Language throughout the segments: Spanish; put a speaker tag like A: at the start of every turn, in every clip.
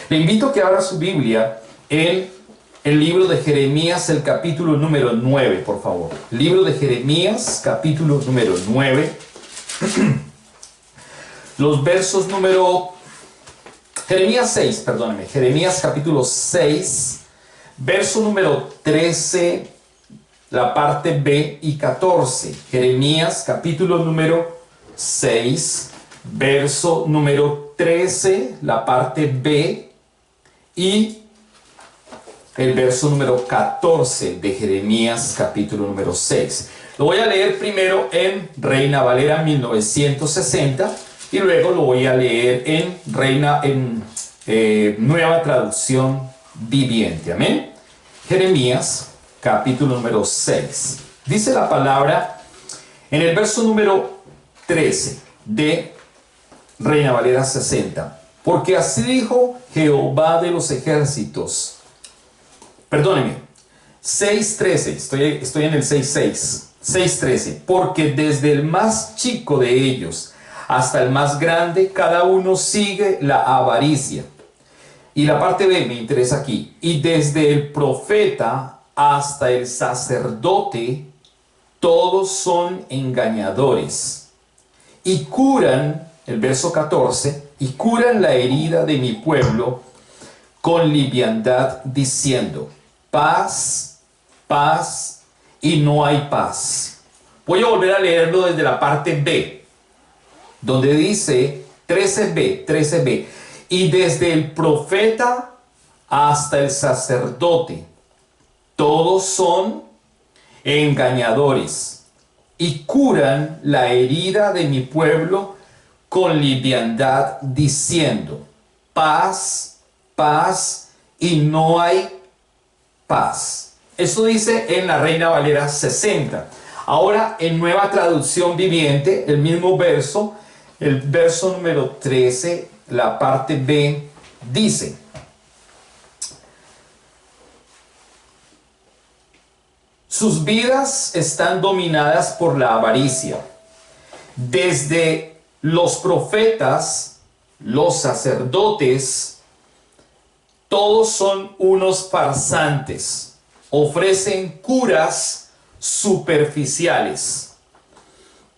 A: Le invito a que abra su Biblia en el libro de Jeremías, el capítulo número 9, por favor. Libro de Jeremías, capítulo número 9. Los versos número... Jeremías 6, perdóneme. Jeremías capítulo 6, verso número 13, la parte B y 14. Jeremías capítulo número 6, verso número 13, la parte B y el verso número 14 de Jeremías capítulo número 6. Lo voy a leer primero en Reina Valera 1960 y luego lo voy a leer en Nueva Traducción Viviente. Amén. Jeremías capítulo número 6. Dice la palabra en el verso número 13 de Reina Valera 60. Porque así dijo Jehová de los ejércitos. Perdóneme, 6.13, estoy en el 6.6, 6.13, porque desde el más chico de ellos hasta el más grande, cada uno sigue la avaricia. Y la parte B me interesa aquí. Y desde el profeta hasta el sacerdote, todos son engañadores. Y curan, el verso 14, y curan la herida de mi pueblo con liviandad, diciendo: paz, paz, y no hay paz. Voy a volver a leerlo desde la parte B, donde dice 13b, y desde el profeta hasta el sacerdote, todos son engañadores, y curan la herida de mi pueblo con liviandad, diciendo: paz, paz, y no hay paz. Esto dice en la Reina Valera 60. Ahora en Nueva Traducción Viviente, el mismo verso, el verso número 13, la parte B, dice: sus vidas están dominadas por la avaricia. Desde los profetas, los sacerdotes, todos son unos farsantes. Ofrecen curas superficiales.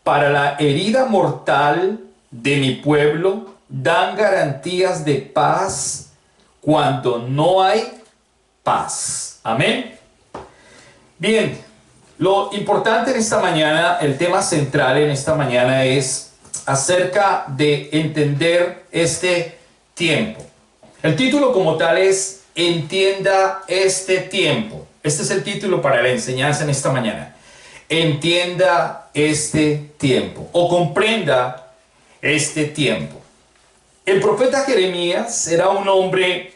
A: Para la herida mortal de mi pueblo, dan garantías de paz cuando no hay paz. Amén. Bien, lo importante en esta mañana, el tema central en esta mañana es acerca de entender este tiempo. El título como tal es Entienda este tiempo. Este es el título para la enseñanza en esta mañana. Entienda este tiempo o comprenda este tiempo. El profeta Jeremías era un hombre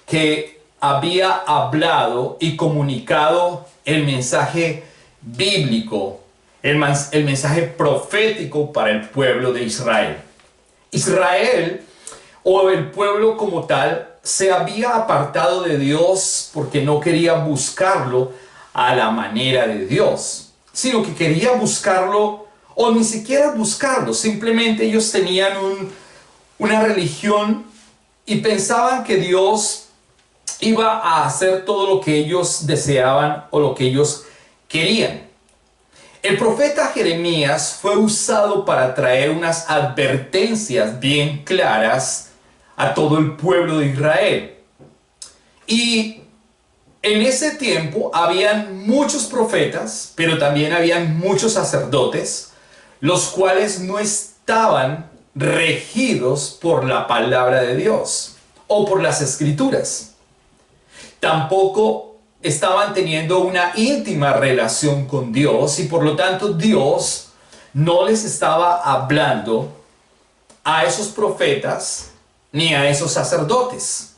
A: que había hablado y comunicado el mensaje bíblico, el mensaje profético para el pueblo de Israel. Israel, o el pueblo como tal, se había apartado de Dios porque no quería buscarlo a la manera de Dios, sino que quería buscarlo, o ni siquiera buscarlo, simplemente ellos tenían una religión y pensaban que Dios iba a hacer todo lo que ellos deseaban o lo que ellos querían. El profeta Jeremías fue usado para traer unas advertencias bien claras a todo el pueblo de Israel. Y en ese tiempo habían muchos profetas, pero también habían muchos sacerdotes, los cuales no estaban regidos por la palabra de Dios o por las escrituras. Tampoco estaban teniendo una íntima relación con Dios y por lo tanto Dios no les estaba hablando a esos profetas ni a esos sacerdotes.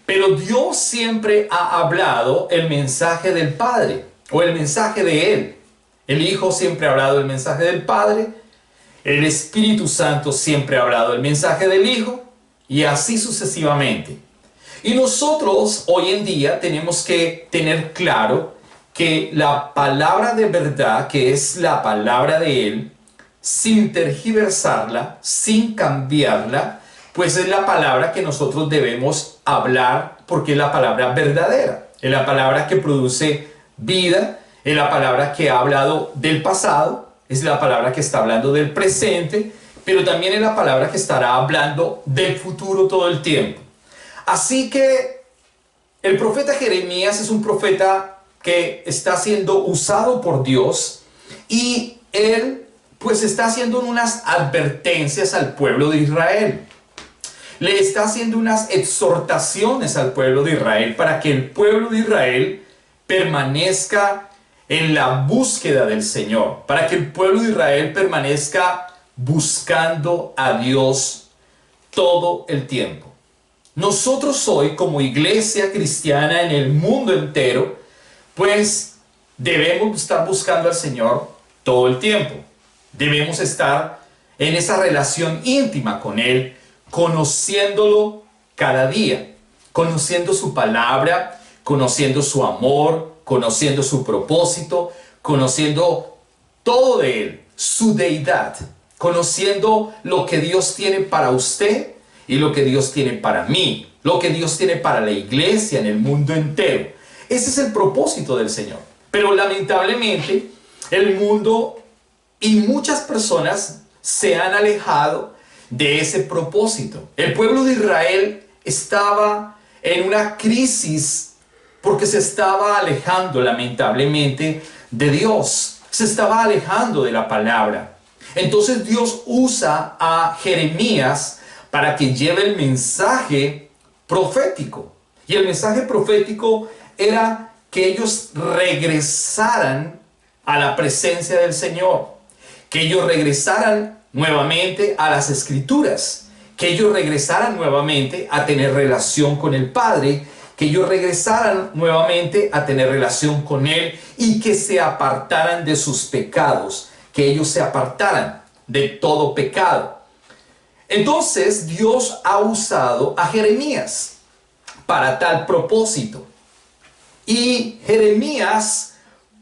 A: Pero Dios siempre ha hablado el mensaje del Padre o el mensaje de Él. El Hijo siempre ha hablado el mensaje del Padre. El Espíritu Santo siempre ha hablado el mensaje del Hijo y así sucesivamente. Y nosotros hoy en día tenemos que tener claro que la palabra de verdad, que es la palabra de Él, sin tergiversarla, sin cambiarla, pues es la palabra que nosotros debemos hablar porque es la palabra verdadera, es la palabra que produce vida, es la palabra que ha hablado del pasado, es la palabra que está hablando del presente, pero también es la palabra que estará hablando del futuro todo el tiempo. Así que el profeta Jeremías es un profeta que está siendo usado por Dios y él pues está haciendo unas advertencias al pueblo de Israel. Le está haciendo unas exhortaciones al pueblo de Israel para que el pueblo de Israel permanezca en la búsqueda del Señor, para que el pueblo de Israel permanezca buscando a Dios todo el tiempo. Nosotros hoy, como iglesia cristiana en el mundo entero, pues debemos estar buscando al Señor todo el tiempo. Debemos estar en esa relación íntima con Él, conociéndolo cada día, conociendo su palabra, conociendo su amor, conociendo su propósito, conociendo todo de Él, su deidad, conociendo lo que Dios tiene para usted y lo que Dios tiene para mí, lo que Dios tiene para la iglesia en el mundo entero. Ese es el propósito del Señor. Pero lamentablemente el mundo y muchas personas se han alejado de ese propósito. El pueblo de Israel estaba en una crisis porque se estaba alejando lamentablemente de Dios. Se estaba alejando de la palabra. Entonces Dios usa a Jeremías para que lleve el mensaje profético. Y el mensaje profético era que ellos regresaran a la presencia del Señor, que ellos regresaran nuevamente a las Escrituras, que ellos regresaran nuevamente a tener relación con el Padre, que ellos regresaran nuevamente a tener relación con Él y que se apartaran de sus pecados, que ellos se apartaran de todo pecado. Entonces Dios ha usado a Jeremías para tal propósito. Y Jeremías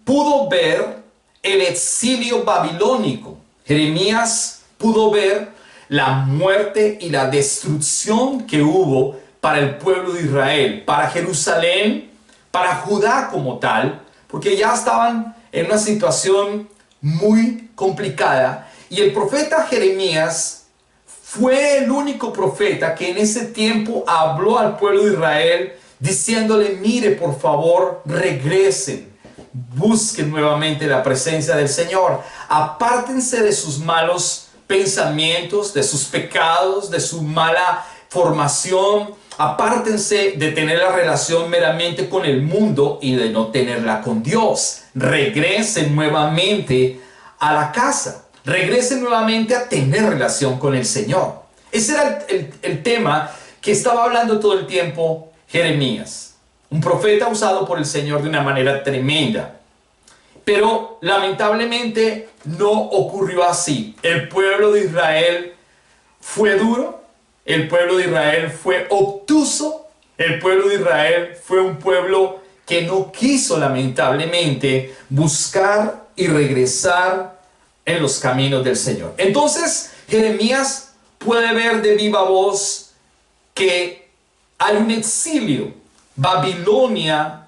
A: pudo ver el exilio babilónico. Jeremías pudo ver la muerte y la destrucción que hubo para el pueblo de Israel, para Jerusalén, para Judá como tal, porque ya estaban en una situación muy complicada. Y el profeta Jeremías fue el único profeta que en ese tiempo habló al pueblo de Israel diciéndole: mire, por favor, regresen, busquen nuevamente la presencia del Señor, apártense de sus malos pensamientos, de sus pecados, de su mala formación, apártense de tener la relación meramente con el mundo y de no tenerla con Dios. Regresen nuevamente a la casa. Regresen nuevamente a tener relación con el Señor. Ese era el tema que estaba hablando todo el tiempo Jeremías. Un profeta usado por el Señor de una manera tremenda. Pero lamentablemente no ocurrió así. El pueblo de Israel fue duro. El pueblo de Israel fue obtuso. El pueblo de Israel fue un pueblo que no quiso lamentablemente buscar y regresar en los caminos del Señor. Entonces Jeremías puede ver de viva voz que hay un exilio. Babilonia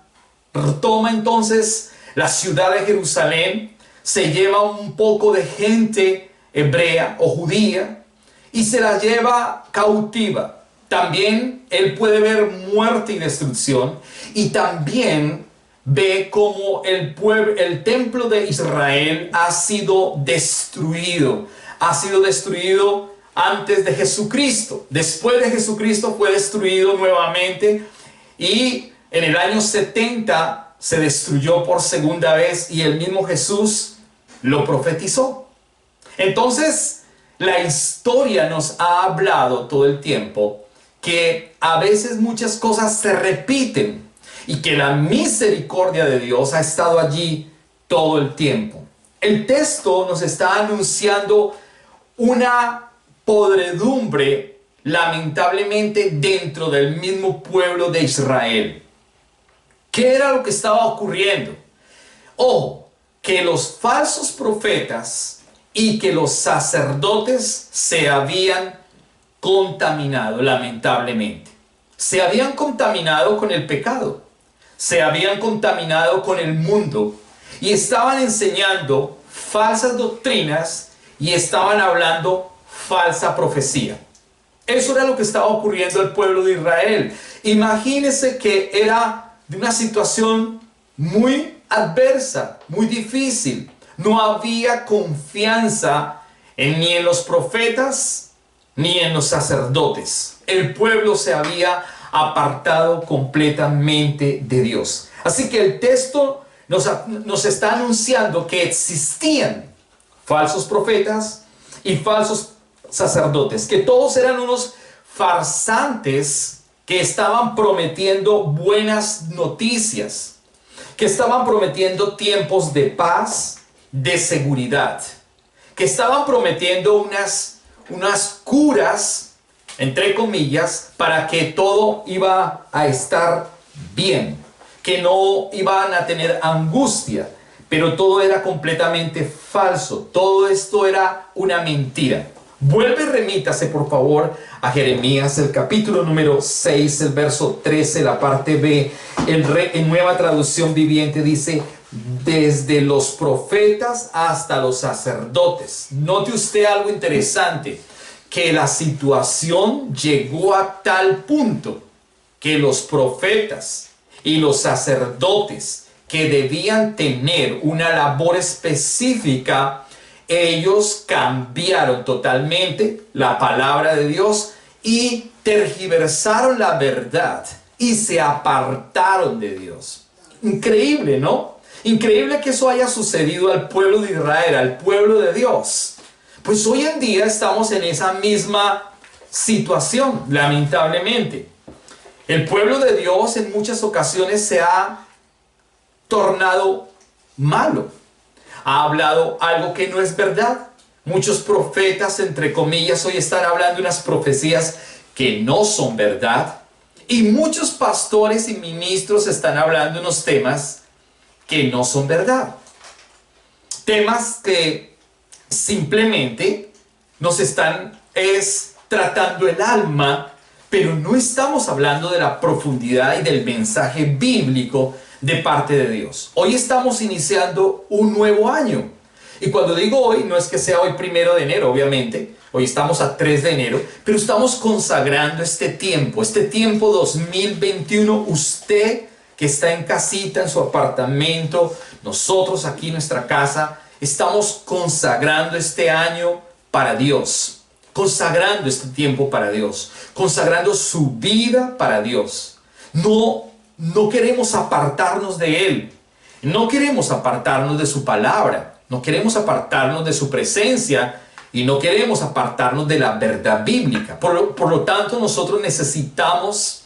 A: toma entonces la ciudad de Jerusalén, se lleva un poco de gente hebrea o judía y se la lleva cautiva. También él puede ver muerte y destrucción, y también ve cómo el templo de Israel ha sido destruido. Ha sido destruido antes de Jesucristo. Después de Jesucristo fue destruido nuevamente, y en el año 70 se destruyó por segunda vez, y el mismo Jesús lo profetizó. Entonces la historia nos ha hablado todo el tiempo que a veces muchas cosas se repiten y que la misericordia de Dios ha estado allí todo el tiempo. El texto nos está anunciando una podredumbre, lamentablemente, dentro del mismo pueblo de Israel. ¿Qué era lo que estaba ocurriendo? Ojo, que los falsos profetas y que los sacerdotes se habían contaminado, lamentablemente. Se habían contaminado con el pecado, se habían contaminado con el mundo y estaban enseñando falsas doctrinas y estaban hablando falsa profecía. Eso era lo que estaba ocurriendo al pueblo de Israel. Imagínense que era de una situación muy adversa, muy difícil. No había confianza ni en los profetas ni en los sacerdotes. El pueblo se había apartado completamente de Dios. Así que el texto nos está anunciando que existían falsos profetas y falsos sacerdotes, que todos eran unos farsantes que estaban prometiendo buenas noticias, que estaban prometiendo tiempos de paz, de seguridad, que estaban prometiendo unas curas, entre comillas, para que todo iba a estar bien, que no iban a tener angustia, pero todo era completamente falso. Todo esto era una mentira. Vuelve y remítase por favor a Jeremías, el capítulo número 6, el verso 13, la parte B. En Nueva Traducción Viviente dice: desde los profetas hasta los sacerdotes. Note usted algo interesante, que la situación llegó a tal punto que los profetas y los sacerdotes, que debían tener una labor específica, ellos cambiaron totalmente la palabra de Dios y tergiversaron la verdad y se apartaron de Dios. Increíble, ¿no? Increíble que eso haya sucedido al pueblo de Israel, al pueblo de Dios. Pues hoy en día estamos en esa misma situación, lamentablemente. El pueblo de Dios en muchas ocasiones se ha tornado malo. Ha hablado algo que no es verdad. Muchos profetas, entre comillas, hoy están hablando unas profecías que no son verdad. Y muchos pastores y ministros están hablando unos temas que no son verdad. Temas que simplemente nos están tratando el alma, pero no estamos hablando de la profundidad y del mensaje bíblico de parte de Dios. Hoy estamos iniciando un nuevo año. Y cuando digo hoy, no es que sea hoy 1 de enero, obviamente. Hoy estamos a 3 de enero, pero estamos consagrando este tiempo 2021. Usted que está en casita, en su apartamento, nosotros aquí en nuestra casa, estamos consagrando este año para Dios. Consagrando este tiempo para Dios. Consagrando su vida para Dios. No queremos apartarnos de Él. No queremos apartarnos de su palabra. No queremos apartarnos de su presencia. Y no queremos apartarnos de la verdad bíblica. Por lo tanto, nosotros necesitamos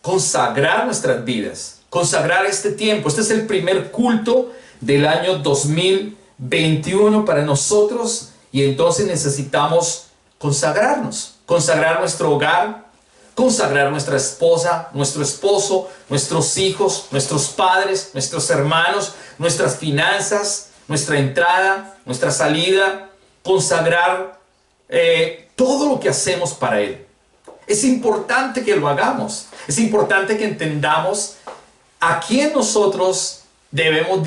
A: consagrar nuestras vidas. Consagrar este tiempo. Este es el primer culto del año 2021 para nosotros. Y entonces necesitamos consagrarnos. Consagrar nuestro hogar. Consagrar nuestra esposa, nuestro esposo, nuestros hijos, nuestros padres, nuestros hermanos, nuestras finanzas, nuestra entrada, nuestra salida. Consagrar todo lo que hacemos para Él. Es importante que lo hagamos. Es importante que entendamos a quién nosotros debemos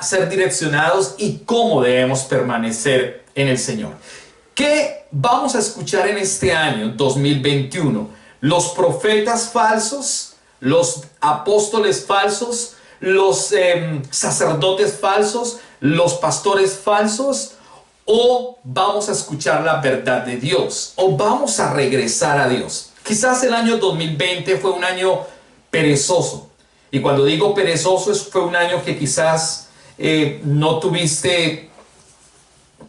A: ser direccionados y cómo debemos permanecer en el Señor. ¿Qué vamos a escuchar en este año 2021? Los profetas falsos, los apóstoles falsos, los sacerdotes falsos, los pastores falsos, o vamos a escuchar la verdad de Dios, o vamos a regresar a Dios. Quizás el año 2020 fue un año perezoso, y cuando digo perezoso fue un año que quizás no tuviste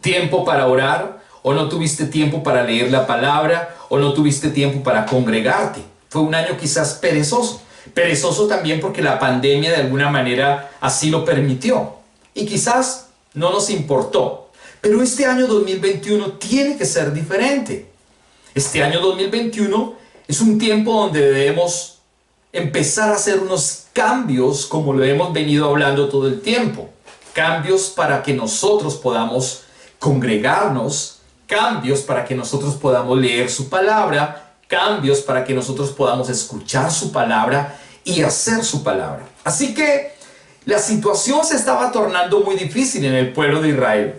A: tiempo para orar, o no tuviste tiempo para leer la palabra, o no tuviste tiempo para congregarte. Fue un año quizás perezoso. Perezoso también porque la pandemia de alguna manera así lo permitió. Y quizás no nos importó. Pero este año 2021 tiene que ser diferente. Este año 2021 es un tiempo donde debemos empezar a hacer unos cambios, como lo hemos venido hablando todo el tiempo. Cambios para que nosotros podamos congregarnos cambios para que nosotros podamos leer su palabra, cambios para que nosotros podamos escuchar su palabra y hacer su palabra. Así que la situación se estaba tornando muy difícil en el pueblo de Israel.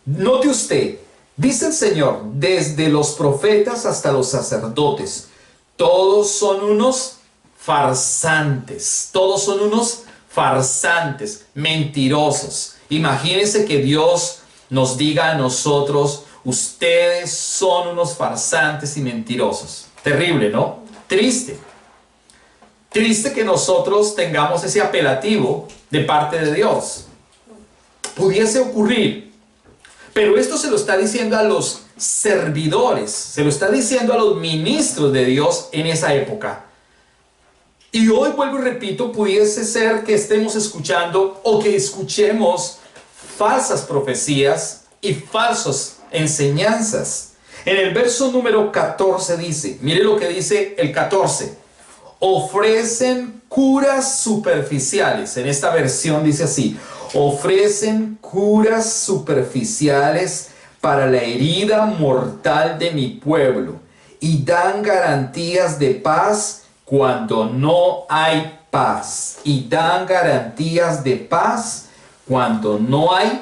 A: Note usted, dice el Señor, desde los profetas hasta los sacerdotes, todos son unos farsantes, todos son unos farsantes, mentirosos. Imagínense que Dios nos diga a nosotros, ustedes son unos farsantes y mentirosos. Terrible, ¿no? Triste. Triste que nosotros tengamos ese apelativo de parte de Dios. Pudiese ocurrir. Pero esto se lo está diciendo a los servidores, se lo está diciendo a los ministros de Dios en esa época. Y hoy, vuelvo y repito, pudiese ser que estemos escuchando o que escuchemos falsas profecías y falsas enseñanzas. En el verso número 14 dice, mire lo que dice el 14. Ofrecen curas superficiales. En esta versión dice así. Ofrecen curas superficiales para la herida mortal de mi pueblo y dan garantías de paz cuando no hay paz. Y dan garantías de paz cuando no hay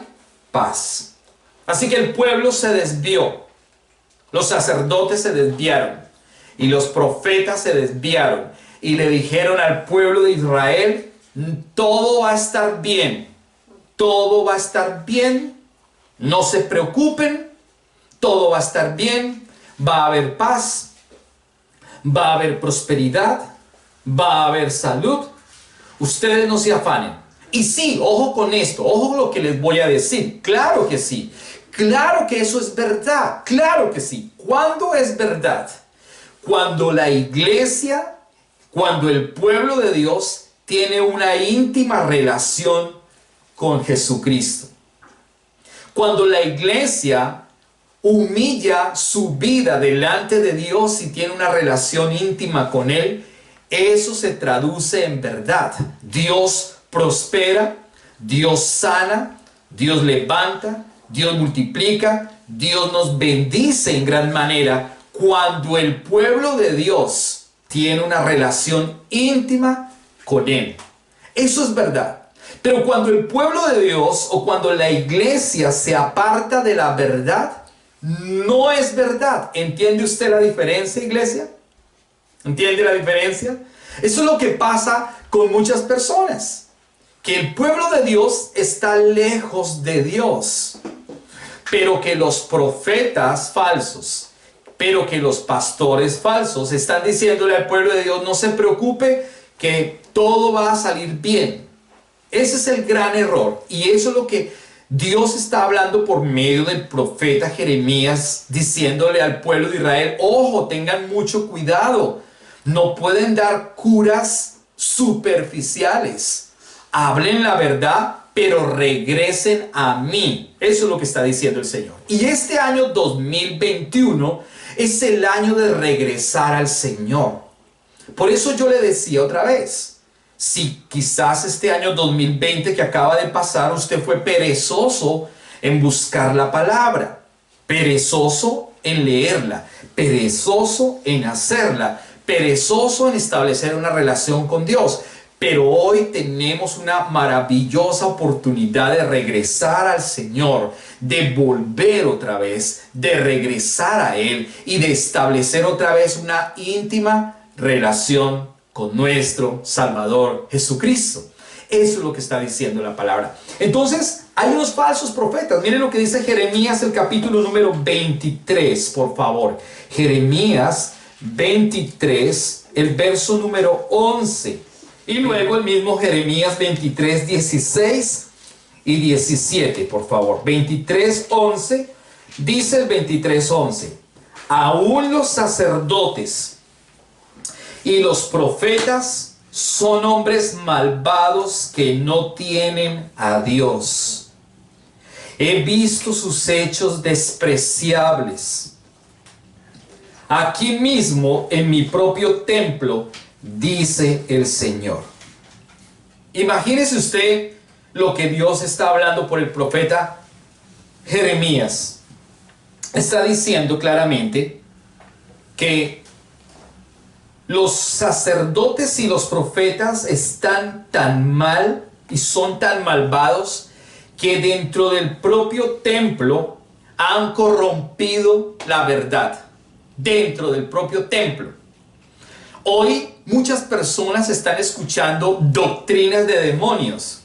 A: paz. Así que el pueblo se desvió. Los sacerdotes se desviaron. Y los profetas se desviaron. Y le dijeron al pueblo de Israel, todo va a estar bien. Todo va a estar bien. No se preocupen. Todo va a estar bien. Va a haber paz. Va a haber prosperidad. Va a haber salud. Ustedes no se afanen. Y sí, ojo con esto. Ojo con lo que les voy a decir. Claro que sí. Claro que eso es verdad. Claro que sí. ¿Cuándo es verdad? Cuando la iglesia, cuando el pueblo de Dios tiene una íntima relación con Jesucristo. Cuando la iglesia humilla su vida delante de Dios y tiene una relación íntima con Él, eso se traduce en verdad. Dios prospera, Dios sana, Dios levanta, Dios multiplica, Dios nos bendice en gran manera cuando el pueblo de Dios tiene una relación íntima con Él. Eso es verdad. Pero cuando el pueblo de Dios o cuando la iglesia se aparta de la verdad, no es verdad. ¿Entiende usted la diferencia, iglesia? ¿Entiende la diferencia? Eso es lo que pasa con muchas personas. Que el pueblo de Dios está lejos de Dios. Pero que los profetas falsos, pero que los pastores falsos están diciéndole al pueblo de Dios, no se preocupe, que todo va a salir bien. Ese es el gran error. Y eso es lo que Dios está hablando por medio del profeta Jeremías, diciéndole al pueblo de Israel, ojo, tengan mucho cuidado. No pueden dar curas superficiales. Hablen la verdad, pero regresen a mí. Eso es lo que está diciendo el Señor. Y este año 2021 es el año de regresar al Señor. Por eso yo le decía otra vez, si quizás este año 2020 que acaba de pasar usted fue perezoso en buscar la palabra, perezoso en leerla, perezoso en hacerla, perezoso en establecer una relación con Dios. Pero hoy tenemos una maravillosa oportunidad de regresar al Señor, de volver otra vez, de regresar a Él y de establecer otra vez una íntima relación con nuestro Salvador Jesucristo. Eso es lo que está diciendo la palabra. Entonces, hay unos falsos profetas. Miren lo que dice Jeremías, el capítulo número 23, por favor. Jeremías 23, el verso número 11. Y luego el mismo Jeremías 23, 16 y 17, por favor. 23, 11, dice el 23, 11. Aún los sacerdotes y los profetas son hombres malvados que no tienen a Dios. He visto sus hechos despreciables. Aquí mismo, en mi propio templo, dice el Señor. Imagínese usted lo que Dios está hablando por el profeta Jeremías. está diciendo claramente que los sacerdotes y los profetas están tan mal y son tan malvados que dentro del propio templo han corrompido la verdad. Dentro del propio templo. Hoy muchas personas están escuchando doctrinas de demonios.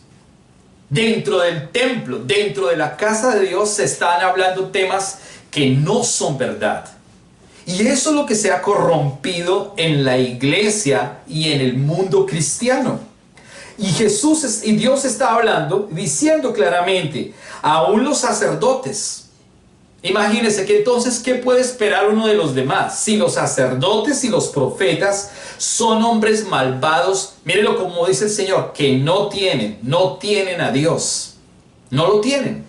A: Dentro del templo, dentro de la casa de Dios se están hablando temas que no son verdad. Y eso es lo que se ha corrompido en la iglesia y en el mundo cristiano. Y Dios está hablando, diciendo claramente, aún los sacerdotes. Imagínense que entonces, ¿qué puede esperar uno de los demás? Si los sacerdotes y los profetas son hombres malvados, mírenlo como dice el Señor, que no tienen a Dios. No lo tienen.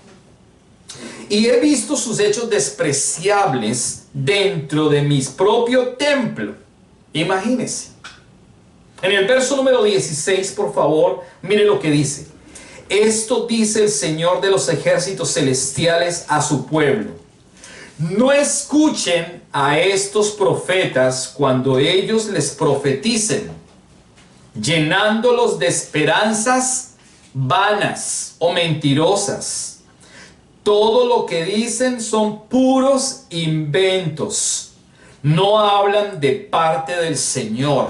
A: Y he visto sus hechos despreciables dentro de mi propio templo. Imagínense. En el verso número 16, por favor, miren lo que dice. Esto dice el Señor de los ejércitos celestiales a su pueblo. No escuchen a estos profetas cuando ellos les profeticen, llenándolos de esperanzas vanas o mentirosas. Todo lo que dicen son puros inventos. No hablan de parte del Señor.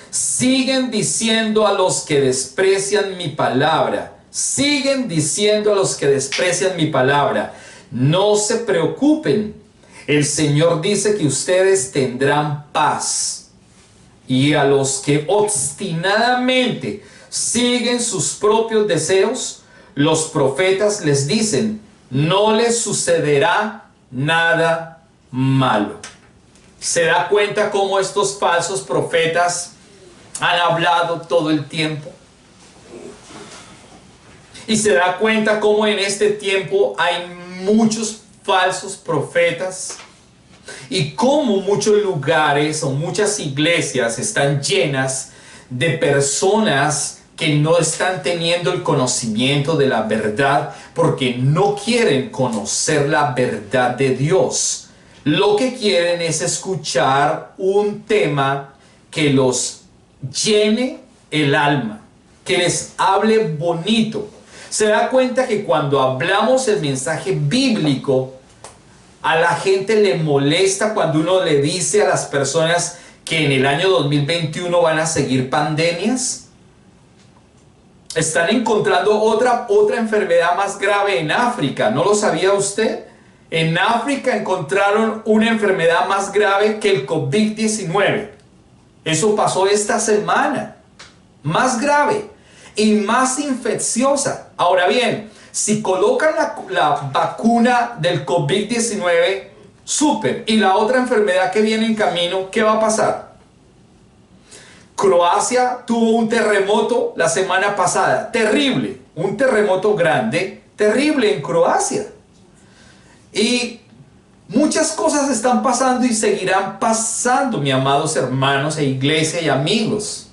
A: Siguen diciendo a los que desprecian mi palabra. Siguen diciendo a los que desprecian mi palabra. No se preocupen. El Señor dice que ustedes tendrán paz. Y a los que obstinadamente siguen sus propios deseos, los profetas les dicen, no les sucederá nada malo. ¿Se da cuenta cómo estos falsos profetas han hablado todo el tiempo? Y se da cuenta cómo en este tiempo hay muchos falsos profetas y cómo muchos lugares o muchas iglesias están llenas de personas que no están teniendo el conocimiento de la verdad porque no quieren conocer la verdad de Dios. Lo que quieren es escuchar un tema que los llene el alma, que les hable bonito. Se da cuenta que cuando hablamos el mensaje bíblico, a la gente le molesta cuando uno le dice a las personas que en el año 2021 van a seguir pandemias. Están encontrando otra enfermedad más grave en África. ¿No lo sabía usted? En África encontraron una enfermedad más grave que el COVID-19. Eso pasó esta semana. Más grave y más infecciosa. Ahora bien, si colocan la vacuna del COVID-19, súper. Y la otra enfermedad que viene en camino, ¿qué va a pasar? Croacia tuvo un terremoto la semana pasada. Terrible. Un terremoto grande, terrible en Croacia. Y muchas cosas están pasando y seguirán pasando, mis amados hermanos e iglesia y amigos.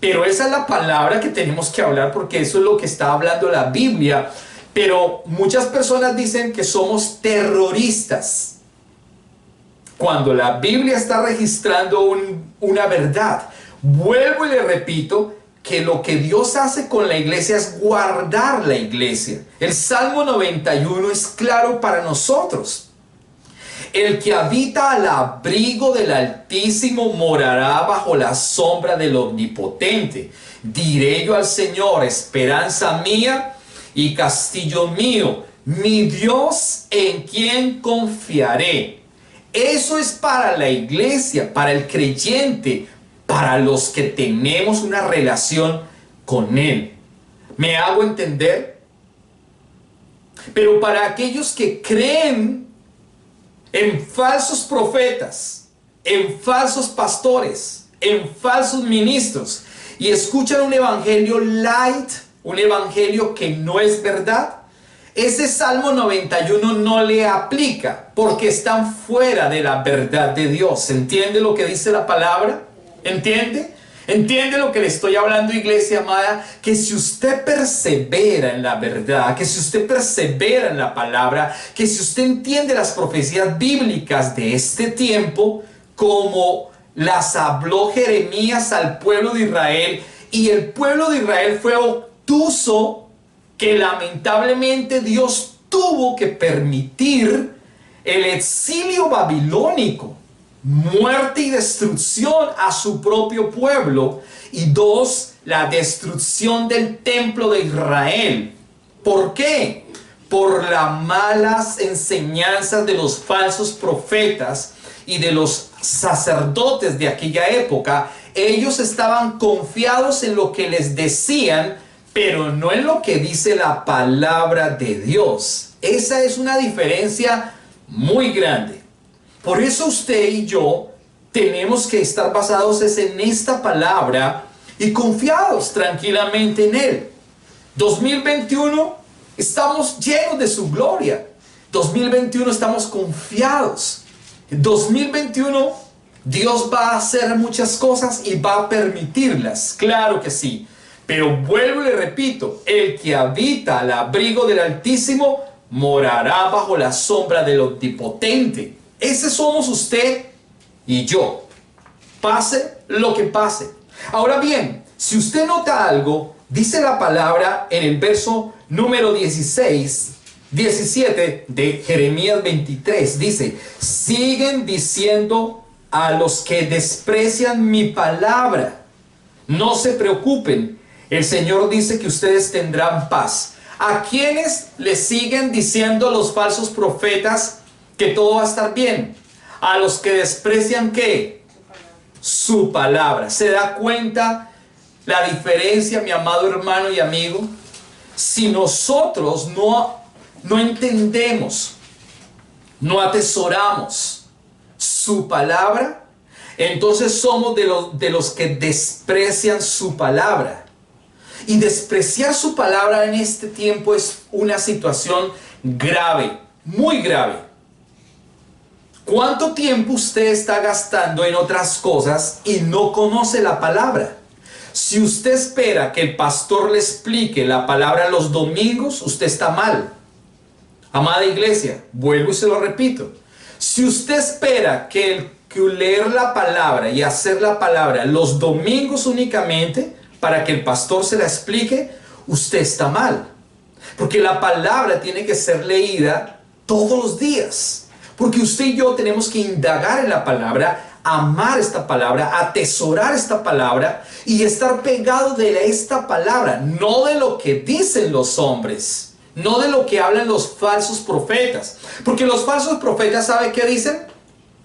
A: Pero esa es la palabra que tenemos que hablar porque eso es lo que está hablando la Biblia. Pero muchas personas dicen que somos terroristas, cuando la Biblia está registrando una verdad. Vuelvo y le repito que lo que Dios hace con la iglesia es guardar la iglesia. El Salmo 91 es claro para nosotros. El que habita al abrigo del Altísimo morará bajo la sombra del Omnipotente. Diré yo al Señor, esperanza mía y castillo mío, mi Dios en quien confiaré. Eso es para la iglesia, para el creyente, para los que tenemos una relación con Él. ¿Me hago entender? Pero para aquellos que creen en falsos profetas, en falsos pastores, en falsos ministros, y escuchan un evangelio light, un evangelio que no es verdad, ese Salmo 91 no le aplica, porque están fuera de la verdad de Dios. ¿Entiende lo que dice la palabra? ¿Entiende? ¿Entiende lo que le estoy hablando, iglesia amada? Que si usted persevera en la verdad, que si usted persevera en la palabra, que si usted entiende las profecías bíblicas de este tiempo, como las habló Jeremías al pueblo de Israel, y el pueblo de Israel fue obtuso, que lamentablemente Dios tuvo que permitir el exilio babilónico, muerte y destrucción a su propio pueblo, y dos, la destrucción del templo de Israel. ¿Por qué? Por las malas enseñanzas de los falsos profetas y de los sacerdotes de aquella época. Ellos estaban confiados en lo que les decían, pero no en lo que dice la palabra de Dios. Esa es una diferencia muy grande. Por eso usted y yo tenemos que estar basados en esta palabra y confiados tranquilamente en Él. 2021 estamos llenos de su gloria. 2021 estamos confiados. 2021 Dios va a hacer muchas cosas y va a permitirlas. Claro que sí. Pero vuelvo y le repito, el que habita al abrigo del Altísimo morará bajo la sombra del Omnipotente. Ese somos usted y yo. Pase lo que pase. Ahora bien, si usted nota algo, dice la palabra en el verso número 17 de Jeremías 23. Dice, siguen diciendo a los que desprecian mi palabra, no se preocupen, el Señor dice que ustedes tendrán paz. ¿A quienes le siguen diciendo los falsos profetas que todo va a estar bien? A los que desprecian ¿qué? Su palabra. ¿Se da cuenta la diferencia, mi amado hermano y amigo? Si nosotros no entendemos, no atesoramos su palabra, entonces somos de los que desprecian su palabra. Y despreciar su palabra en este tiempo es una situación grave, muy grave. ¿Cuánto tiempo usted está gastando en otras cosas y no conoce la palabra? Si usted espera que el pastor le explique la palabra los domingos, usted está mal. Amada iglesia, vuelvo y se lo repito. Si usted espera que leer la palabra y hacer la palabra los domingos únicamente para que el pastor se la explique, usted está mal. Porque la palabra tiene que ser leída todos los días. Porque usted y yo tenemos que indagar en la palabra, amar esta palabra, atesorar esta palabra y estar pegado de esta palabra, no de lo que dicen los hombres, no de lo que hablan los falsos profetas. Porque los falsos profetas, ¿sabe qué dicen?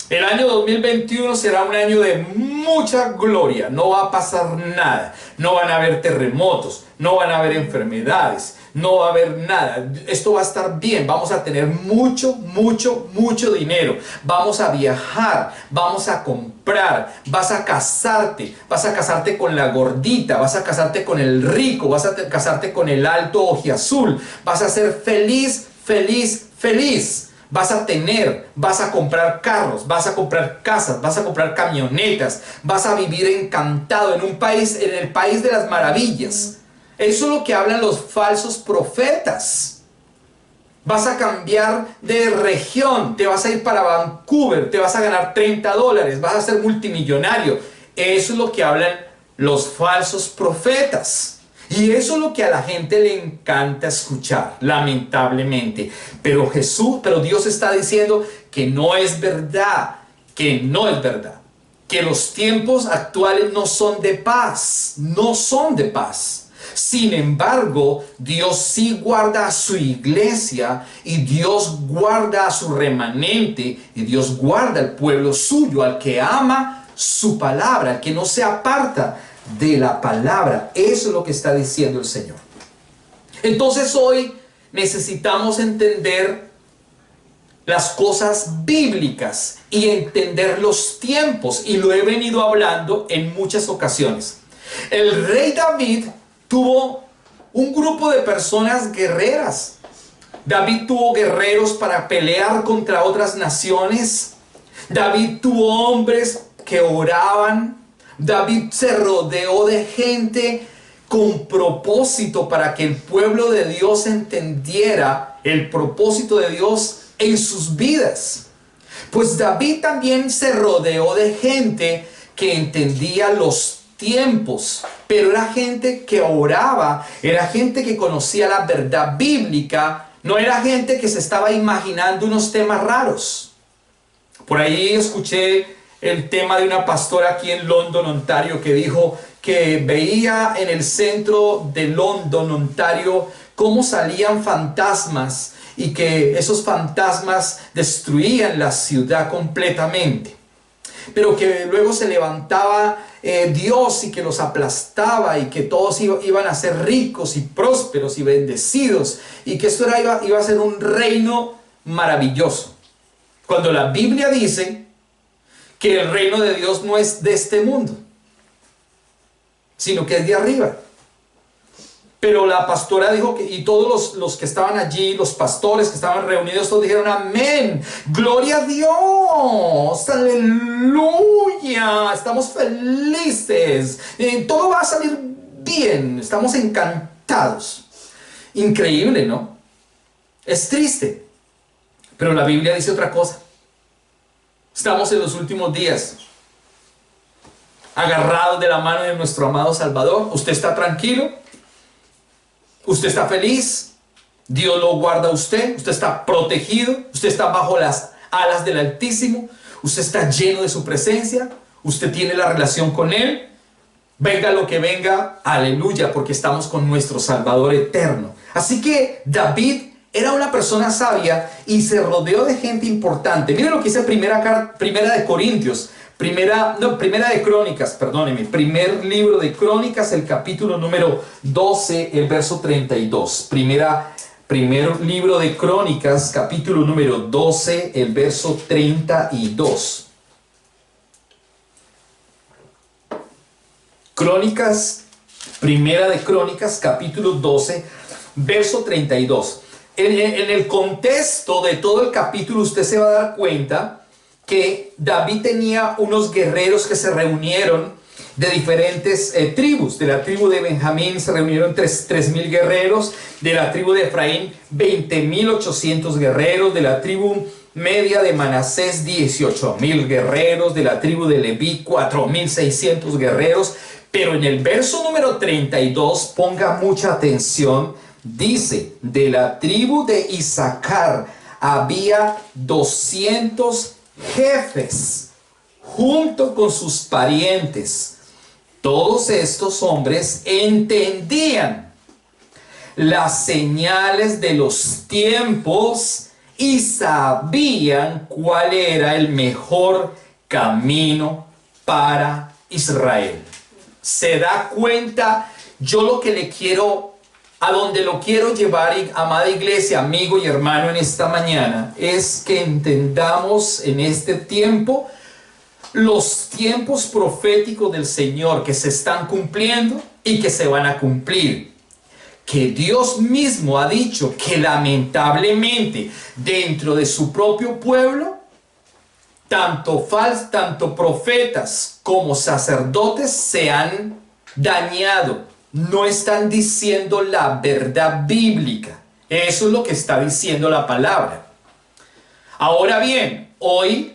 A: El año 2021 será un año de mucha gloria, no va a pasar nada, no van a haber terremotos, no van a haber enfermedades, no va a haber nada, esto va a estar bien, vamos a tener mucho dinero, vamos a viajar, vamos a comprar, vas a casarte con la gordita, vas a casarte con el rico, vas a casarte con el alto ojiazul, vas a ser feliz. Vas a comprar carros, vas a comprar casas, vas a comprar camionetas, vas a vivir encantado en el país de las maravillas. Eso es lo que hablan los falsos profetas. Vas a cambiar de región, te vas a ir para Vancouver, te vas a ganar $30, vas a ser multimillonario. Eso es lo que hablan los falsos profetas. Y eso es lo que a la gente le encanta escuchar, lamentablemente. Pero Dios está diciendo que no es verdad, que no es verdad. Que los tiempos actuales no son de paz, no son de paz. Sin embargo, Dios sí guarda a su iglesia y Dios guarda a su remanente y Dios guarda al pueblo suyo, al que ama su palabra, al que no se aparta de la palabra. Eso es lo que está diciendo el Señor. Entonces hoy necesitamos entender las cosas bíblicas y entender los tiempos, y lo he venido hablando en muchas ocasiones. El rey David tuvo un grupo de personas guerreras. David tuvo guerreros para pelear contra otras naciones. David tuvo hombres que oraban David se rodeó de gente con propósito para que el pueblo de Dios entendiera el propósito de Dios en sus vidas. Pues David también se rodeó de gente que entendía los tiempos, pero era gente que oraba, era gente que conocía la verdad bíblica, no era gente que se estaba imaginando unos temas raros. Por ahí escuché el tema de una pastora aquí en London, Ontario, que dijo que veía en el centro de London, Ontario, cómo salían fantasmas y que esos fantasmas destruían la ciudad completamente. Pero que luego se levantaba Dios y que los aplastaba y que todos iban a ser ricos y prósperos y bendecidos y que esto iba a ser un reino maravilloso. Cuando la Biblia dice que el reino de Dios no es de este mundo, sino que es de arriba. Pero la pastora dijo que, y todos los que estaban allí, los pastores que estaban reunidos, todos dijeron amén, gloria a Dios, aleluya, estamos felices, todo va a salir bien, estamos encantados. Increíble, ¿no? Es triste, pero la Biblia dice otra cosa. Estamos en los últimos días, agarrados de la mano de nuestro amado Salvador. ¿Usted está tranquilo? ¿Usted está feliz? ¿Dios lo guarda a usted? ¿Usted está protegido? ¿Usted está bajo las alas del Altísimo? ¿Usted está lleno de su presencia? ¿Usted tiene la relación con Él? Venga lo que venga, aleluya, porque estamos con nuestro Salvador eterno. Así que David era una persona sabia y se rodeó de gente importante. Miren lo que dice primera de Corintios. Primera de Crónicas, perdóneme, primer libro de Crónicas, el capítulo número 12, el verso 32. Primer libro de Crónicas, capítulo número 12, el verso 32. Primera de Crónicas, capítulo 12, verso 32. En el contexto de todo el capítulo usted se va a dar cuenta que David tenía unos guerreros que se reunieron de diferentes tribus. De la tribu de Benjamín se reunieron 3.000 guerreros, de la tribu de Efraín 20.800 guerreros, de la tribu media de Manasés 18.000 guerreros, de la tribu de Leví 4.600 guerreros. Pero en el verso número 32, ponga mucha atención, dice, de la tribu de Isaacar había 200 jefes, junto con sus parientes. Todos estos hombres entendían las señales de los tiempos y sabían cuál era el mejor camino para Israel. ¿Se da cuenta? Yo lo que le quiero, a donde lo quiero llevar, amada iglesia, amigo y hermano, en esta mañana, es que entendamos en este tiempo los tiempos proféticos del Señor que se están cumpliendo y que se van a cumplir. Que Dios mismo ha dicho que lamentablemente dentro de su propio pueblo, tanto profetas como sacerdotes se han dañado. No están diciendo la verdad bíblica. Eso es lo que está diciendo la palabra. Ahora bien, hoy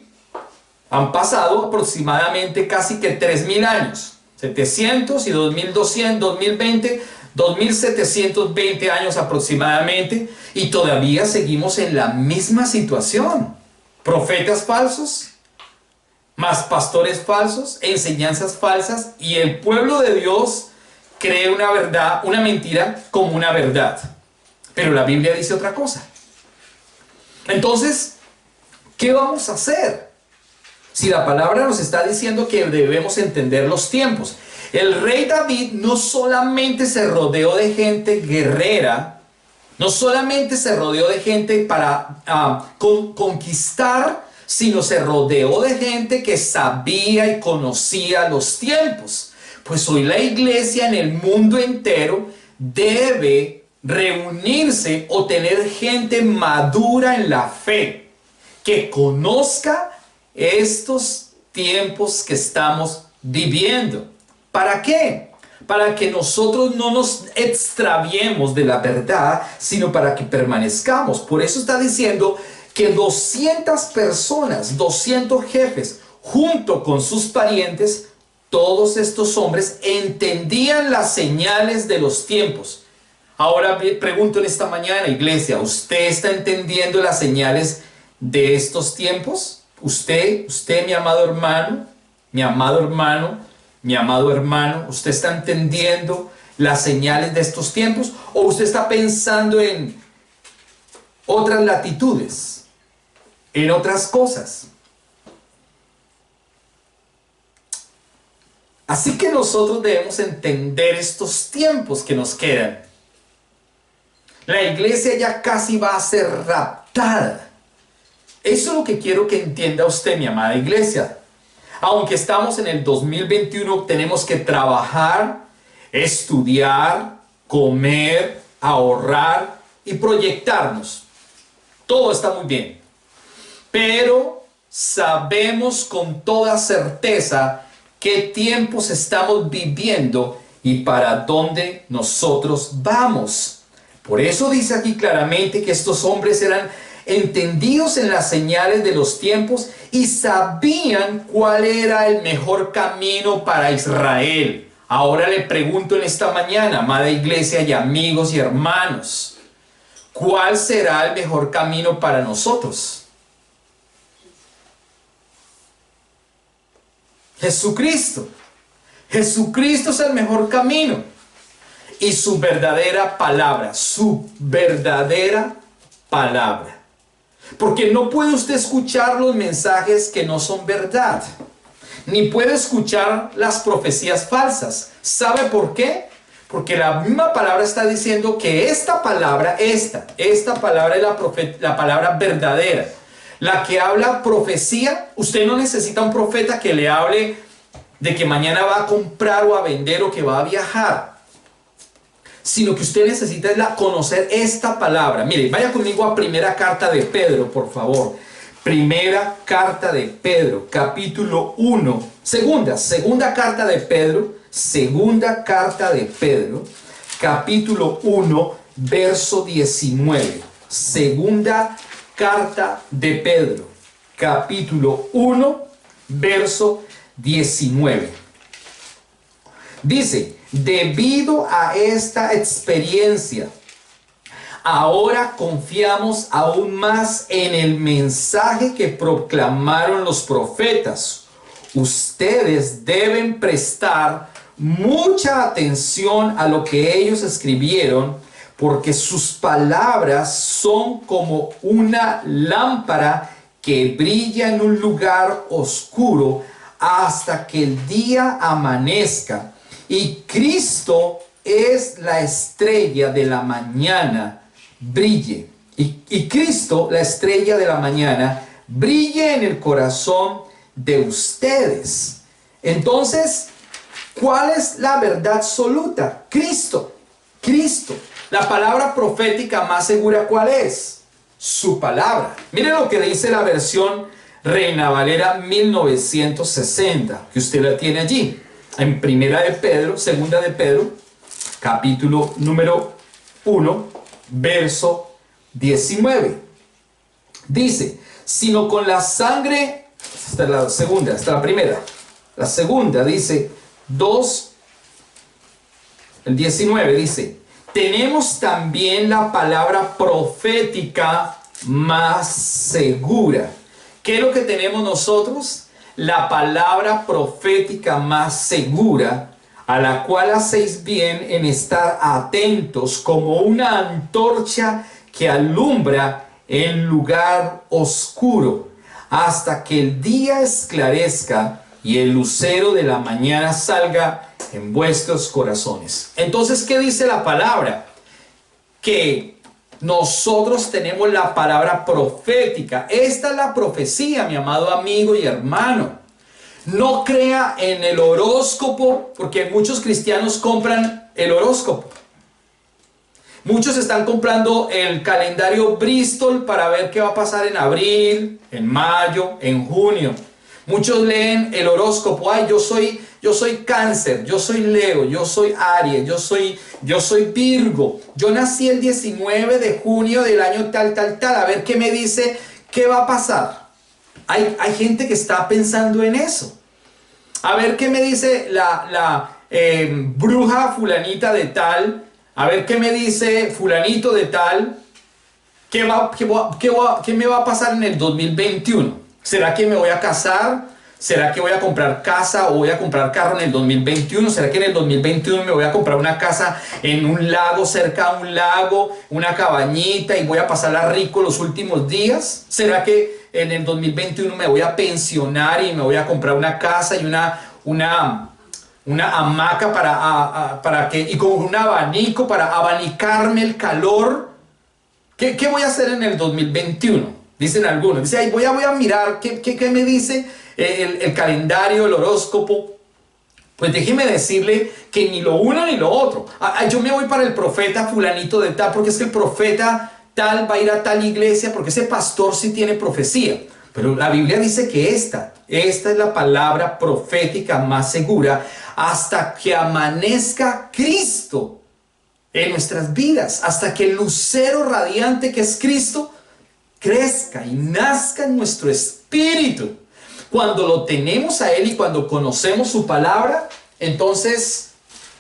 A: han pasado aproximadamente casi que 3.000 años. 700 y 2.200, 2020, 2.720 años aproximadamente. Y todavía seguimos en la misma situación. Profetas falsos, más pastores falsos, enseñanzas falsas. Y el pueblo de Dios cree una verdad, una mentira como una verdad. Pero la Biblia dice otra cosa. Entonces, ¿qué vamos a hacer? Si la palabra nos está diciendo que debemos entender los tiempos. El rey David no solamente se rodeó de gente guerrera, no solamente se rodeó de gente para conquistar, sino se rodeó de gente que sabía y conocía los tiempos. Pues hoy la iglesia en el mundo entero debe reunirse o tener gente madura en la fe, que conozca estos tiempos que estamos viviendo. ¿Para qué? Para que nosotros no nos extraviemos de la verdad, sino para que permanezcamos. Por eso está diciendo que 200 personas, 200 jefes, junto con sus parientes, todos estos hombres entendían las señales de los tiempos. Ahora pregunto en esta mañana, iglesia, ¿usted está entendiendo las señales de estos tiempos? Usted, mi amado hermano, mi amado hermano, mi amado hermano, ¿usted está entendiendo las señales de estos tiempos? ¿O usted está pensando en otras latitudes, en otras cosas? Así que nosotros debemos entender estos tiempos que nos quedan. La iglesia ya casi va a ser raptada. Eso es lo que quiero que entienda usted, mi amada iglesia. Aunque estamos en el 2021, tenemos que trabajar, estudiar, comer, ahorrar y proyectarnos. Todo está muy bien. Pero sabemos con toda certeza qué tiempos estamos viviendo y para dónde nosotros vamos. Por eso dice aquí claramente que estos hombres eran entendidos en las señales de los tiempos y sabían cuál era el mejor camino para Israel. Ahora le pregunto en esta mañana, amada iglesia y amigos y hermanos, ¿cuál será el mejor camino para nosotros? Jesucristo. Jesucristo es el mejor camino. Y su verdadera palabra, su verdadera palabra. Porque no puede usted escuchar los mensajes que no son verdad. Ni puede escuchar las profecías falsas. ¿Sabe por qué? Porque la misma palabra está diciendo que esta palabra, esta palabra es la palabra verdadera. La que habla profecía, usted no necesita un profeta que le hable de que mañana va a comprar o a vender o que va a viajar. Sino que usted necesita conocer esta palabra. Mire, vaya conmigo a primera carta de Pedro, por favor. Primera carta de Pedro, capítulo 1. Segunda carta de Pedro, capítulo 1, verso 19. Segunda carta de Pedro, capítulo 1, verso 19. Dice: debido a esta experiencia, ahora confiamos aún más en el mensaje que proclamaron los profetas. Ustedes deben prestar mucha atención a lo que ellos escribieron, porque sus palabras son como una lámpara que brilla en un lugar oscuro hasta que el día amanezca. Y Cristo es la estrella de la mañana, brille. Y Cristo, la estrella de la mañana, brille en el corazón de ustedes. Entonces, ¿cuál es la verdad absoluta? Cristo. Cristo. La palabra profética más segura, ¿cuál es? Su palabra. Miren lo que dice la versión Reina Valera 1960, que usted la tiene allí. En segunda de Pedro, capítulo número 1, verso 19. Dice: sino con la sangre, esta es la segunda, esta es la primera. La segunda dice, el 19 dice: tenemos también la palabra profética más segura. ¿Qué es lo que tenemos nosotros? La palabra profética más segura, a la cual hacéis bien en estar atentos como una antorcha que alumbra en lugar oscuro, hasta que el día esclarezca y el lucero de la mañana salga en vuestros corazones. Entonces, ¿qué dice la palabra? Que nosotros tenemos la palabra profética. Esta es la profecía, mi amado amigo y hermano. No crea en el horóscopo, porque muchos cristianos compran el horóscopo. Muchos están comprando el calendario Bristol para ver qué va a pasar en abril, en mayo, en junio. Muchos leen el horóscopo. Ay, yo soy yo soy Cáncer, yo soy Leo, yo soy Aries, yo soy Virgo. Yo nací el 19 de junio del año tal, tal, tal. A ver qué me dice, qué va a pasar. Hay gente que está pensando en eso. A ver qué me dice la bruja fulanita de tal. A ver qué me dice fulanito de tal. ¿Qué me va a pasar en el 2021? ¿Será que me voy a casar? ¿Será que voy a comprar casa o voy a comprar carro en el 2021? ¿Será que en el 2021 me voy a comprar una casa en un lago, cerca a un lago, una cabañita y voy a pasarla rico los últimos días? ¿Será que en el 2021 me voy a pensionar y me voy a comprar una casa y una hamaca y con un abanico para abanicarme el calor? ¿Qué voy a hacer en el 2021? Dicen algunos. Dice, voy a mirar qué me dice el calendario, el horóscopo. Pues déjeme decirle que ni lo uno ni lo otro. Yo me voy para el profeta fulanito de tal, porque es que el profeta tal va a ir a tal iglesia, porque ese pastor sí tiene profecía. Pero la Biblia dice que esta es la palabra profética más segura hasta que amanezca Cristo en nuestras vidas, hasta que el lucero radiante que es Cristo crezca y nazca en nuestro espíritu. Cuando lo tenemos a Él y cuando conocemos su palabra, entonces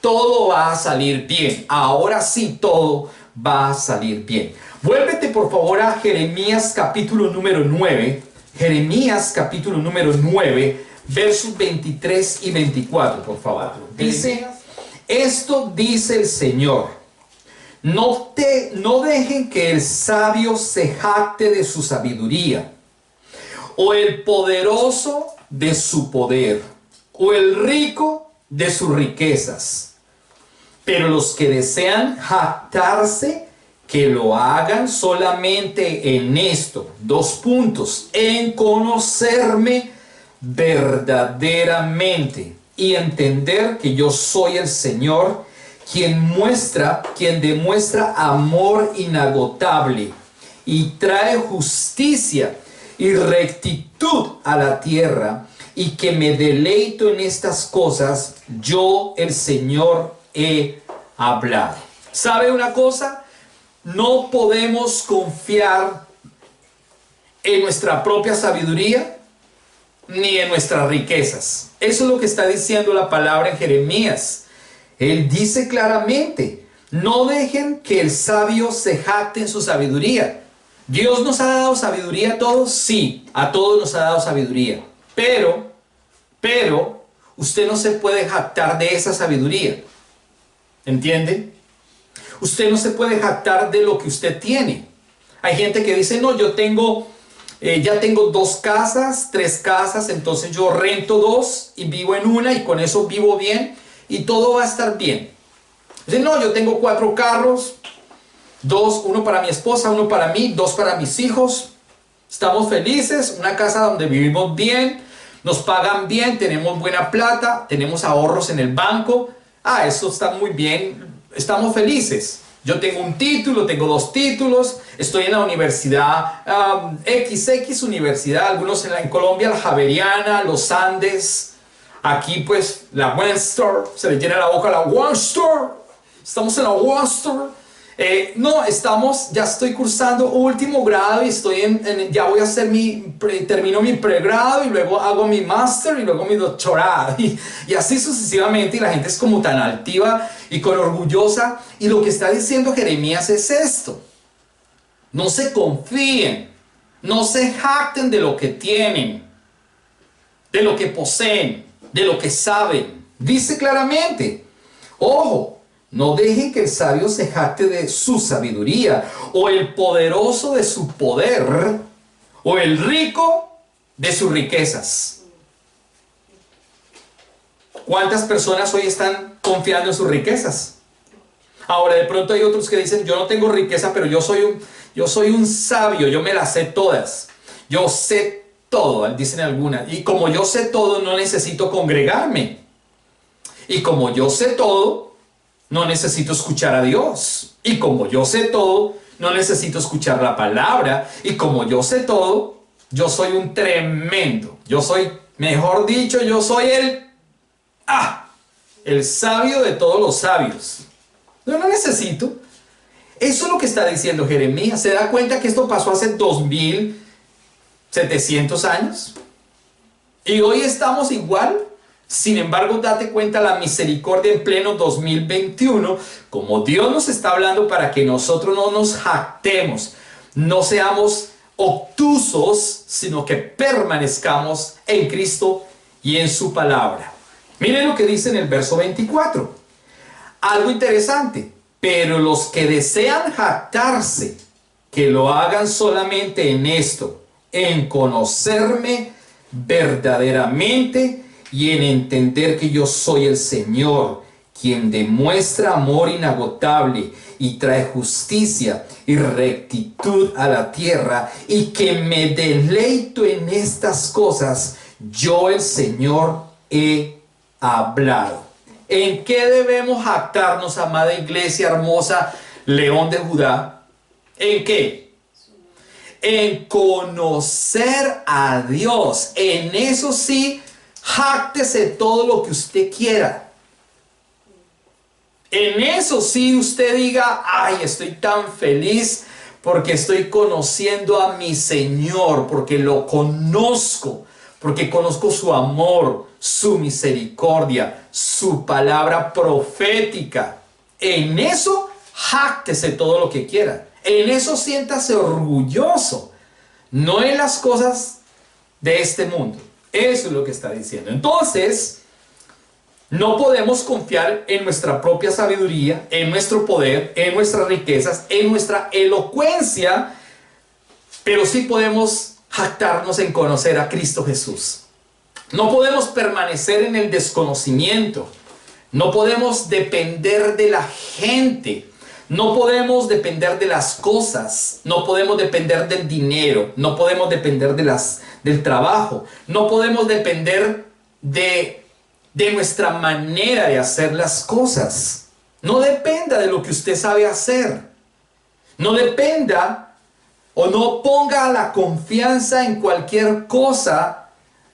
A: todo va a salir bien. Ahora sí todo va a salir bien. Vuélvete por favor a Jeremías capítulo número 9. Jeremías capítulo número 9, versos 23 y 24, por favor. Dice, esto dice el Señor. No dejen que el sabio se jacte de su sabiduría, o el poderoso de su poder, o el rico de sus riquezas. Pero los que desean jactarse, que lo hagan solamente en esto. 2 puntos. En conocerme verdaderamente y entender que yo soy el Señor, quien demuestra amor inagotable y trae justicia y rectitud a la tierra, y que me deleito en estas cosas, yo el Señor he hablado. ¿Sabe una cosa? No podemos confiar en nuestra propia sabiduría ni en nuestras riquezas. Eso es lo que está diciendo la palabra en Jeremías. Él dice claramente, no dejen que el sabio se jacte en su sabiduría. ¿Dios nos ha dado sabiduría a todos? Sí, a todos nos ha dado sabiduría. Pero, usted no se puede jactar de esa sabiduría. ¿Entiende? Usted no se puede jactar de lo que usted tiene. Hay gente que dice, no, yo ya tengo 2 casas, 3 casas, entonces yo rento 2 y vivo en una y con eso vivo bien y todo va a estar bien. Dice, no, yo tengo 4 carros, 2, uno para mi esposa, uno para mí, 2 para mis hijos. Estamos felices, una casa donde vivimos bien, nos pagan bien, tenemos buena plata, tenemos ahorros en el banco. Eso está muy bien, estamos felices. Yo tengo un título, tengo 2 títulos, estoy en la universidad, XX universidad, algunos en Colombia, la Javeriana, los Andes. Aquí pues la Western, se le llena la boca a la Western. Estamos en la Western. Ya estoy cursando último grado y ya voy a hacer termino mi pregrado y luego hago mi máster y luego mi doctorado y así sucesivamente, y la gente es como tan altiva y con orgullosa, y lo que está diciendo Jeremías es esto: no se confíen, no se jacten de lo que tienen, de lo que poseen, de lo que saben. Dice claramente, ojo, no dejen que el sabio se jacte de su sabiduría, o el poderoso de su poder, o el rico de sus riquezas. ¿Cuántas personas hoy están confiando en sus riquezas? Ahora de pronto hay otros que dicen, yo no tengo riqueza, pero yo soy un sabio, yo me las sé todas. Yo sé todo, dicen algunas. Y como yo sé todo, no necesito congregarme. Y como yo sé todo, no necesito escuchar a Dios. Y como yo sé todo, no necesito escuchar la palabra. Y como yo sé todo, yo soy un tremendo. Yo soy, mejor dicho, yo soy el el sabio de todos los sabios. Yo no necesito. Eso es lo que está diciendo Jeremías. ¿Se da cuenta que esto pasó hace 2700 años? Y hoy estamos igual. Sin embargo, date cuenta la misericordia en pleno 2021, como Dios nos está hablando para que nosotros no nos jactemos, no seamos obtusos, sino que permanezcamos en Cristo y en su palabra. Miren lo que dice en el verso 24. Algo interesante. Pero los que desean jactarse, que lo hagan solamente en esto, en conocerme verdaderamente y en entender que yo soy el Señor, quien demuestra amor inagotable y trae justicia y rectitud a la tierra, y que me deleito en estas cosas, yo el Señor he hablado. ¿En qué debemos jactarnos, amada iglesia hermosa, León de Judá? ¿En qué? En conocer a Dios. En eso sí, jáctese todo lo que usted quiera. En eso sí usted diga, ay, estoy tan feliz porque estoy conociendo a mi Señor, porque lo conozco, porque conozco su amor, su misericordia, su palabra profética. En eso, jáctese todo lo que quiera. En eso siéntase orgulloso. No en las cosas de este mundo. Eso es lo que está diciendo. Entonces, no podemos confiar en nuestra propia sabiduría, en nuestro poder, en nuestras riquezas, en nuestra elocuencia, pero sí podemos jactarnos en conocer a Cristo Jesús. No podemos permanecer en el desconocimiento. No podemos depender de la gente. No podemos depender de las cosas. No podemos depender del dinero. No podemos depender del trabajo. No podemos depender de nuestra manera de hacer las cosas. No dependa de lo que usted sabe hacer. No dependa o no ponga la confianza en cualquier cosa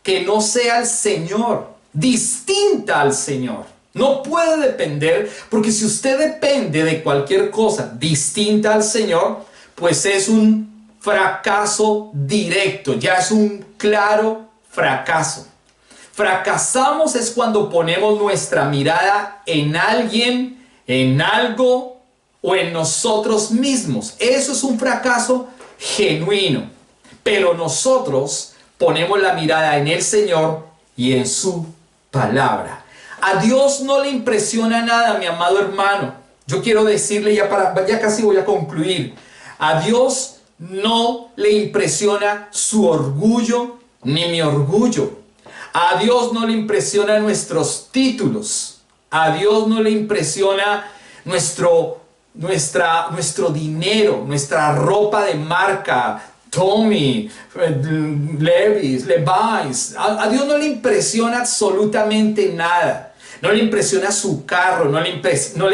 A: que no sea el Señor, distinta al Señor. No puede depender, porque si usted depende de cualquier cosa distinta al Señor, pues es un fracaso directo, ya es un claro fracaso. Fracasamos es cuando ponemos nuestra mirada en alguien, en algo o en nosotros mismos. Eso es un fracaso genuino. Pero nosotros ponemos la mirada en el Señor y en su palabra. A Dios no le impresiona nada, mi amado hermano. Yo quiero decirle, ya casi voy a concluir. A Dios no le impresiona su orgullo ni mi orgullo. A Dios no le impresiona nuestros títulos. A Dios no le impresiona nuestro dinero, nuestra ropa de marca, Tommy, Levi's. A Dios no le impresiona absolutamente nada. No le impresiona su carro, no le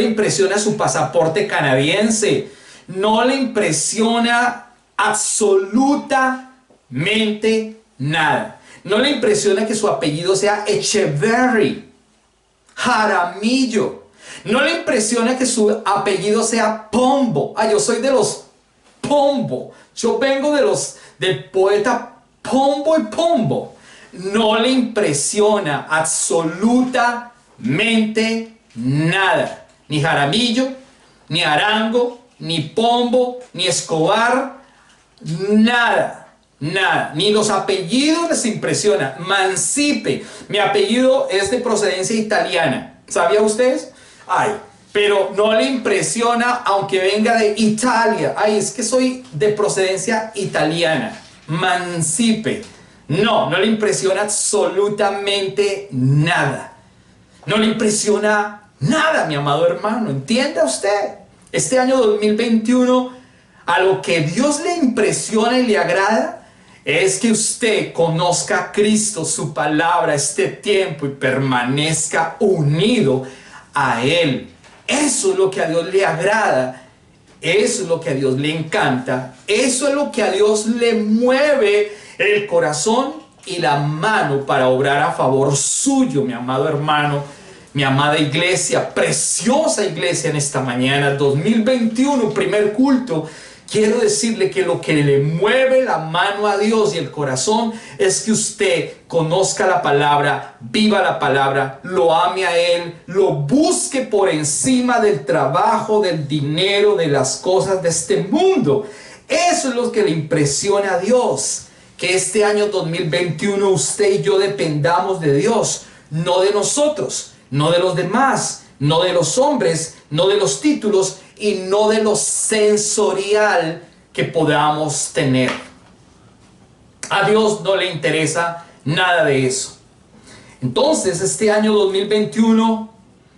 A: impresiona su pasaporte canadiense. No le impresiona absolutamente nada. No le impresiona que su apellido sea Echeverry, Jaramillo. No le impresiona que su apellido sea Pombo. Yo soy de los Pombo. Yo vengo del poeta Pombo y Pombo. No le impresiona absolutamente nada. Ni Jaramillo, ni Arango, ni Pombo, ni Escobar. Nada. Nada, ni los apellidos les impresiona. Mancipe, mi apellido es de procedencia italiana. ¿Sabía ustedes? Pero no le impresiona aunque venga de Italia. Es que soy de procedencia italiana. Mancipe. No le impresiona absolutamente nada. No le impresiona nada, mi amado hermano. ¿Entienda usted? Este año 2021, a lo que Dios le impresiona y le agrada es que usted conozca a Cristo, su palabra, este tiempo, y permanezca unido a Él. Eso es lo que a Dios le agrada. Eso es lo que a Dios le encanta. Eso es lo que a Dios le mueve el corazón y la mano para obrar a favor suyo, mi amado hermano, mi amada iglesia, preciosa iglesia en esta mañana, 2021, primer culto. Quiero decirle que lo que le mueve la mano a Dios y el corazón es que usted conozca la palabra, viva la palabra, lo ame a Él, lo busque por encima del trabajo, del dinero, de las cosas de este mundo. Eso es lo que le impresiona a Dios. Que este año 2021 usted y yo dependamos de Dios, no de nosotros, no de los demás, no de los hombres, no de los títulos y no de lo sensorial que podamos tener. A Dios no le interesa nada de eso. Entonces, este año 2021,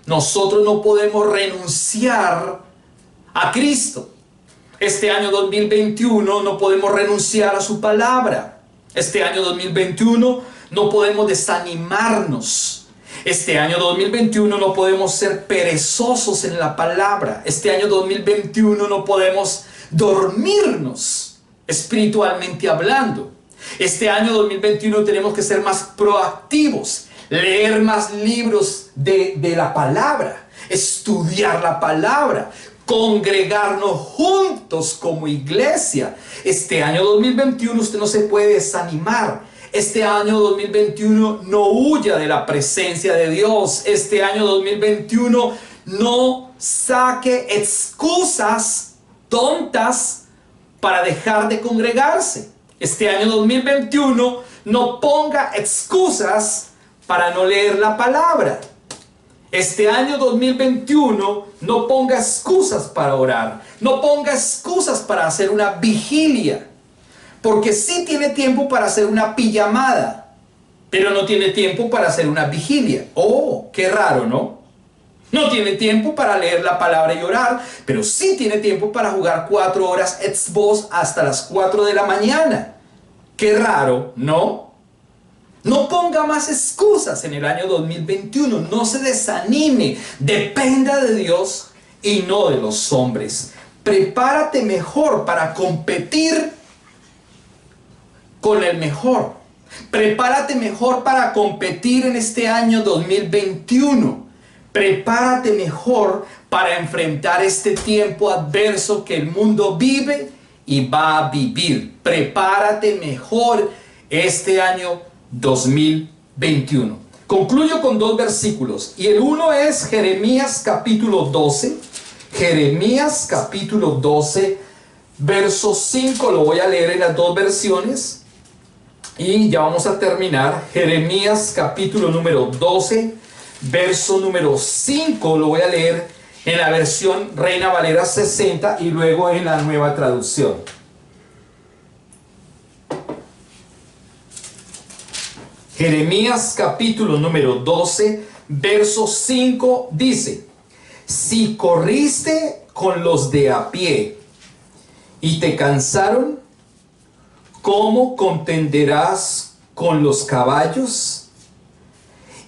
A: nosotros no podemos renunciar a Cristo. Este año 2021 no podemos renunciar a su palabra. Este año 2021 no podemos desanimarnos. Este año 2021 no podemos ser perezosos en la palabra. Este año 2021 no podemos dormirnos espiritualmente hablando. Este año 2021 tenemos que ser más proactivos, leer más libros de la palabra, estudiar la palabra, congregarnos juntos como iglesia. Este año 2021 usted no se puede desanimar. Este año 2021 no huya de la presencia de Dios. Este año 2021 no saque excusas tontas para dejar de congregarse. Este año 2021 no ponga excusas para no leer la palabra. Este año 2021 no ponga excusas para orar. No ponga excusas para hacer una vigilia. Porque sí tiene tiempo para hacer una pijamada, pero no tiene tiempo para hacer una vigilia. Oh, qué raro, ¿no? No tiene tiempo para leer la palabra y orar, pero sí tiene tiempo para jugar 4 horas Xbox hasta las 4 de la mañana. Qué raro, ¿no? No ponga más excusas en el año 2021. No se desanime. Dependa de Dios y no de los hombres. Prepárate mejor para competir con el mejor. Prepárate mejor para competir en este año 2021. Prepárate mejor para enfrentar este tiempo adverso que el mundo vive y va a vivir. Prepárate mejor este año 2021. Concluyo con 2 versículos. Y el uno es Jeremías capítulo 12. Jeremías capítulo 12, verso 5. Lo voy a leer en las 2 versiones. Y ya vamos a terminar. Jeremías capítulo número 12, verso número 5. Lo voy a leer en la versión Reina Valera 60 y luego en la Nueva Traducción. Jeremías capítulo número 12, verso 5 dice: si corriste con los de a pie y te cansaron, ¿cómo contenderás con los caballos?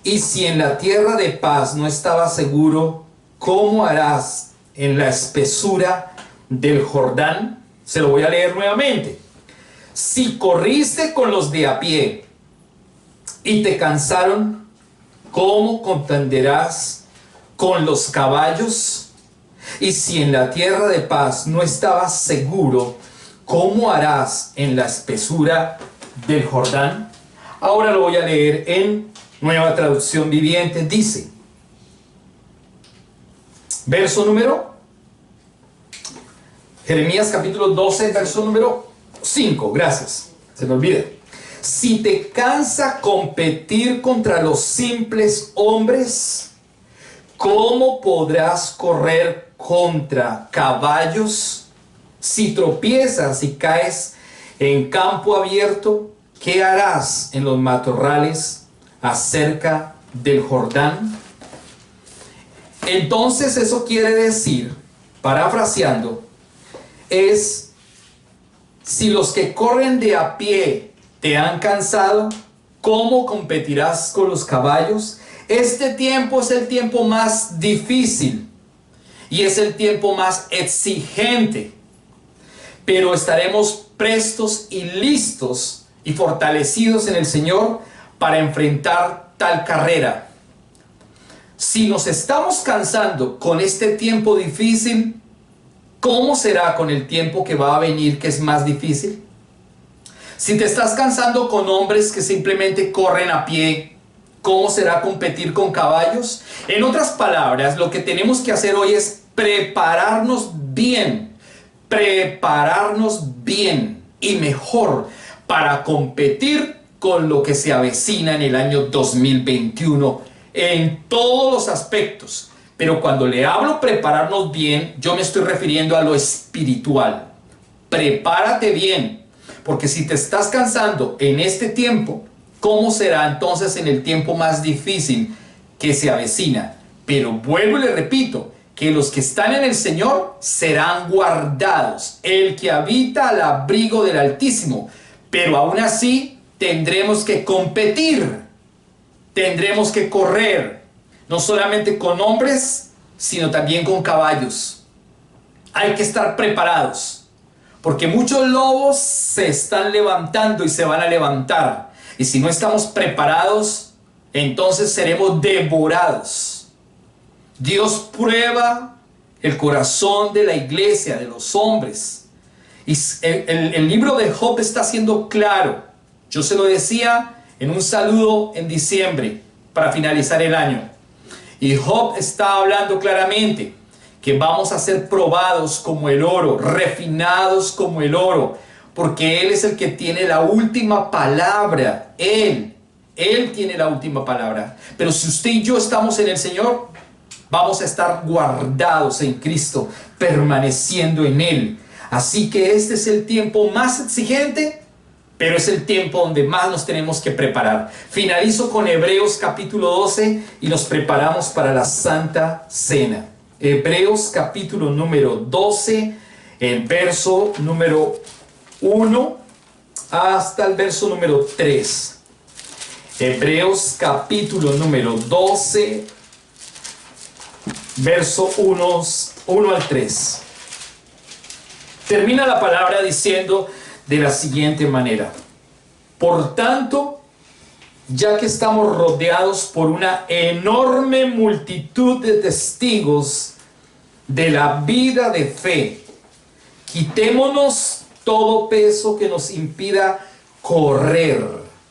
A: Y si en la tierra de paz no estabas seguro, ¿cómo harás en la espesura del Jordán? Se lo voy a leer nuevamente. Si corriste con los de a pie y te cansaron, ¿cómo contenderás con los caballos? Y si en la tierra de paz no estabas seguro, ¿cómo harás en la espesura del Jordán? Ahora lo voy a leer en Nueva Traducción Viviente. Dice, verso número, Jeremías capítulo 12, verso número 5. Gracias, se me olvida. Si te cansa competir contra los simples hombres, ¿cómo podrás correr contra caballos? Si tropiezas y caes en campo abierto, ¿qué harás en los matorrales acerca del Jordán? Entonces eso quiere decir, parafraseando, es: si los que corren de a pie te han cansado, ¿cómo competirás con los caballos? Este tiempo es el tiempo más difícil y es el tiempo más exigente, pero estaremos prestos y listos y fortalecidos en el Señor para enfrentar tal carrera. Si nos estamos cansando con este tiempo difícil, ¿cómo será con el tiempo que va a venir, que es más difícil? Si te estás cansando con hombres que simplemente corren a pie, ¿cómo será competir con caballos? En otras palabras, lo que tenemos que hacer hoy es prepararnos bien y mejor para competir con lo que se avecina en el año 2021 en todos los aspectos. Pero cuando le hablo prepararnos bien, yo me estoy refiriendo a lo espiritual. Prepárate bien, porque si te estás cansando en este tiempo, ¿cómo será entonces en el tiempo más difícil que se avecina? Pero vuelvo y le repito, que los que están en el Señor serán guardados, el que habita al abrigo del Altísimo. Pero aún así tendremos que competir, tendremos que correr, no solamente con hombres, sino también con caballos. Hay que estar preparados, porque muchos lobos se están levantando y se van a levantar. Y si no estamos preparados, entonces seremos devorados. Dios prueba el corazón de la iglesia, de los hombres. Y el libro de Job está siendo claro. Yo se lo decía en un saludo en diciembre para finalizar el año. Y Job está hablando claramente que vamos a ser probados como el oro, refinados como el oro, porque Él es el que tiene la última palabra. Él tiene la última palabra. Pero si usted y yo estamos en el Señor, vamos a estar guardados en Cristo, permaneciendo en Él. Así que este es el tiempo más exigente, pero es el tiempo donde más nos tenemos que preparar. Finalizo con Hebreos capítulo 12 y nos preparamos para la Santa Cena. Hebreos capítulo número 12, el verso número 1 hasta el verso número 3. Hebreos capítulo número 12, verso 1 al 3. Termina la palabra diciendo de la siguiente manera: por tanto, ya que estamos rodeados por una enorme multitud de testigos de la vida de fe, quitémonos todo peso que nos impida correr,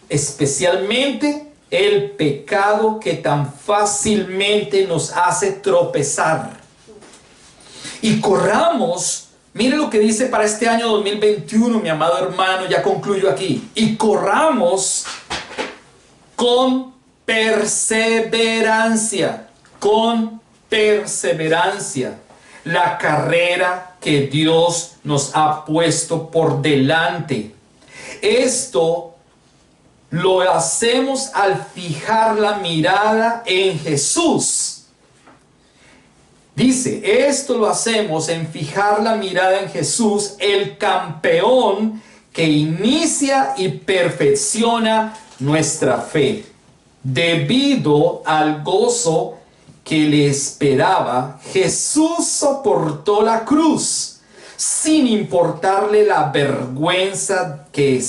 A: especialmente el pecado que tan fácilmente nos hace tropezar. Y corramos, mire lo que dice para este año 2021, mi amado hermano, ya concluyo aquí. Y corramos con perseverancia, la carrera que Dios nos ha puesto por delante. Esto lo hacemos al fijar la mirada en Jesús. Dice, esto lo hacemos en fijar la mirada en Jesús, el campeón que inicia y perfecciona nuestra fe. Debido al gozo que le esperaba, Jesús soportó la cruz, sin importarle la vergüenza que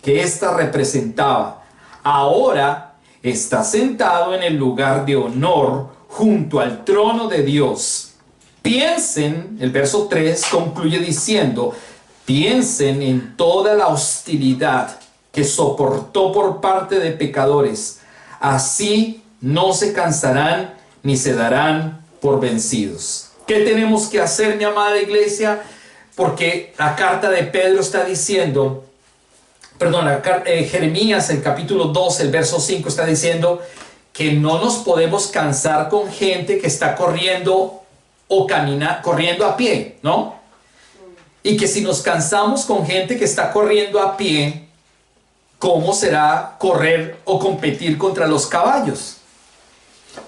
A: ésta representaba. Ahora está sentado en el lugar de honor junto al trono de Dios. Piensen, el verso 3 concluye diciendo, piensen en toda la hostilidad que soportó por parte de pecadores. Así no se cansarán ni se darán por vencidos. ¿Qué tenemos que hacer, mi amada iglesia? Porque la carta de Pedro está diciendo, Jeremías, el capítulo 12, el verso 5 está diciendo que no nos podemos cansar con gente que está corriendo o corriendo a pie, ¿no? Y que si nos cansamos con gente que está corriendo a pie, ¿cómo será correr o competir contra los caballos?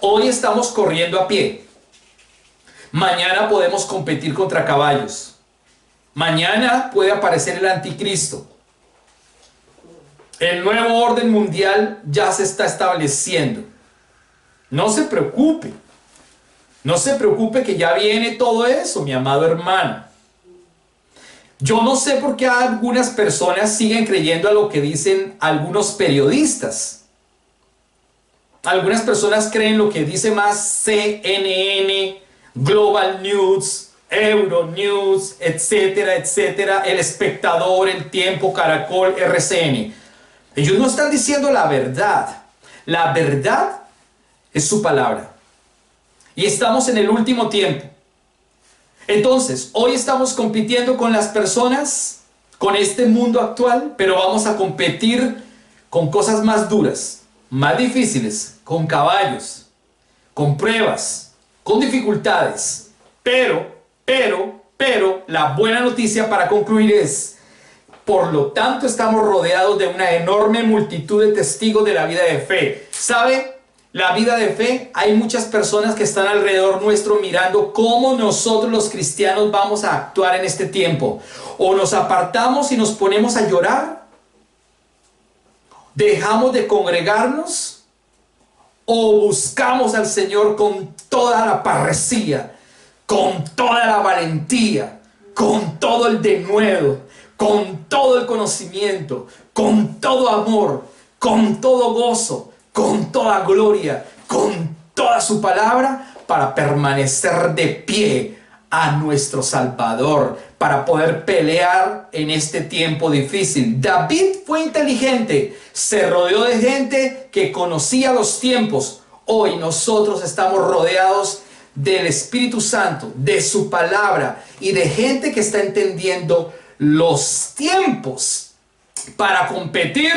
A: Hoy estamos corriendo a pie. Mañana podemos competir contra caballos. Mañana puede aparecer el anticristo. El nuevo orden mundial ya se está estableciendo. No se preocupe. No se preocupe que ya viene todo eso, mi amado hermano. Yo no sé por qué algunas personas siguen creyendo a lo que dicen algunos periodistas. Algunas personas creen lo que dice más CNN, Global News, Euronews, etcétera, etcétera, El Espectador, El Tiempo, Caracol, RCN. Ellos no están diciendo la verdad. La verdad es su palabra. Y estamos en el último tiempo. Entonces, hoy estamos compitiendo con las personas, con este mundo actual, pero vamos a competir con cosas más duras, más difíciles, con caballos, con pruebas, con dificultades. Pero, la buena noticia para concluir es, por lo tanto, estamos rodeados de una enorme multitud de testigos de la vida de fe. ¿Sabe? La vida de fe, hay muchas personas que están alrededor nuestro mirando cómo nosotros los cristianos vamos a actuar en este tiempo. O nos apartamos y nos ponemos a llorar, dejamos de congregarnos, o buscamos al Señor con toda la parresía, con toda la valentía, con todo el denuedo, con todo el conocimiento, con todo amor, con todo gozo, con toda gloria, con toda su palabra, para permanecer de pie a nuestro Salvador, para poder pelear en este tiempo difícil. David fue inteligente, se rodeó de gente que conocía los tiempos. Hoy nosotros estamos rodeados del Espíritu Santo, de su palabra y de gente que está entendiendo los tiempos para competir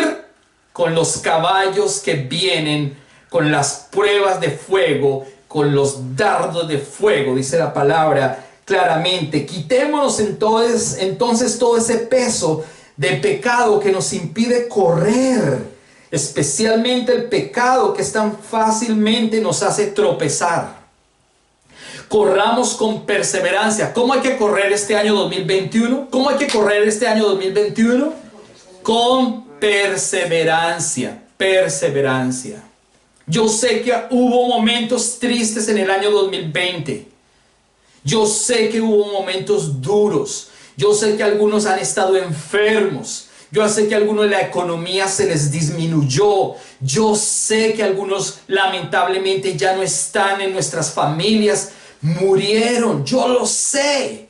A: con los caballos que vienen, con las pruebas de fuego, con los dardos de fuego, dice la palabra claramente. Quitémonos entonces todo ese peso de pecado que nos impide correr, especialmente el pecado que tan fácilmente nos hace tropezar. Corramos con perseverancia. ¿Cómo hay que correr este año 2021? ¿Cómo hay que correr este año 2021? Con perseverancia, perseverancia. Yo sé que hubo momentos tristes en el año 2020. Yo sé que hubo momentos duros. Yo sé que algunos han estado enfermos. Yo sé que a algunos la economía se les disminuyó. Yo sé que algunos lamentablemente ya no están en nuestras familias. Murieron. Yo lo sé.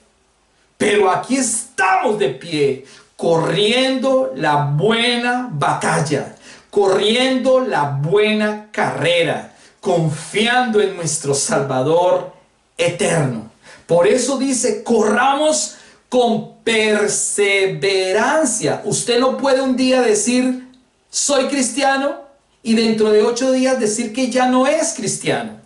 A: Pero aquí estamos de pie, corriendo la buena batalla, corriendo la buena carrera, confiando en nuestro Salvador eterno. Por eso dice, corramos con perseverancia. Usted no puede un día decir, soy cristiano, y dentro de 8 días decir que ya no es cristiano.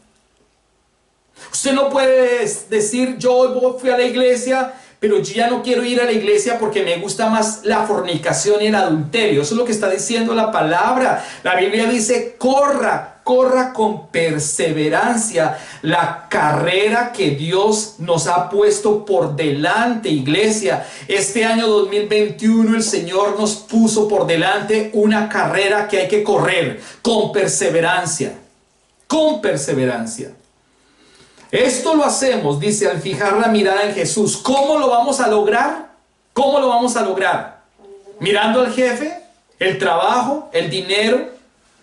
A: Usted no puede decir, yo fui a la iglesia, pero yo ya no quiero ir a la iglesia porque me gusta más la fornicación y el adulterio. Eso es lo que está diciendo la palabra. La Biblia dice, corra con perseverancia la carrera que Dios nos ha puesto por delante, iglesia. Este año 2021 el Señor nos puso por delante una carrera que hay que correr con perseverancia. Con perseverancia. Esto lo hacemos, dice, al fijar la mirada en Jesús. ¿Cómo lo vamos a lograr? ¿Cómo lo vamos a lograr? ¿Mirando al jefe? ¿El trabajo? ¿El dinero?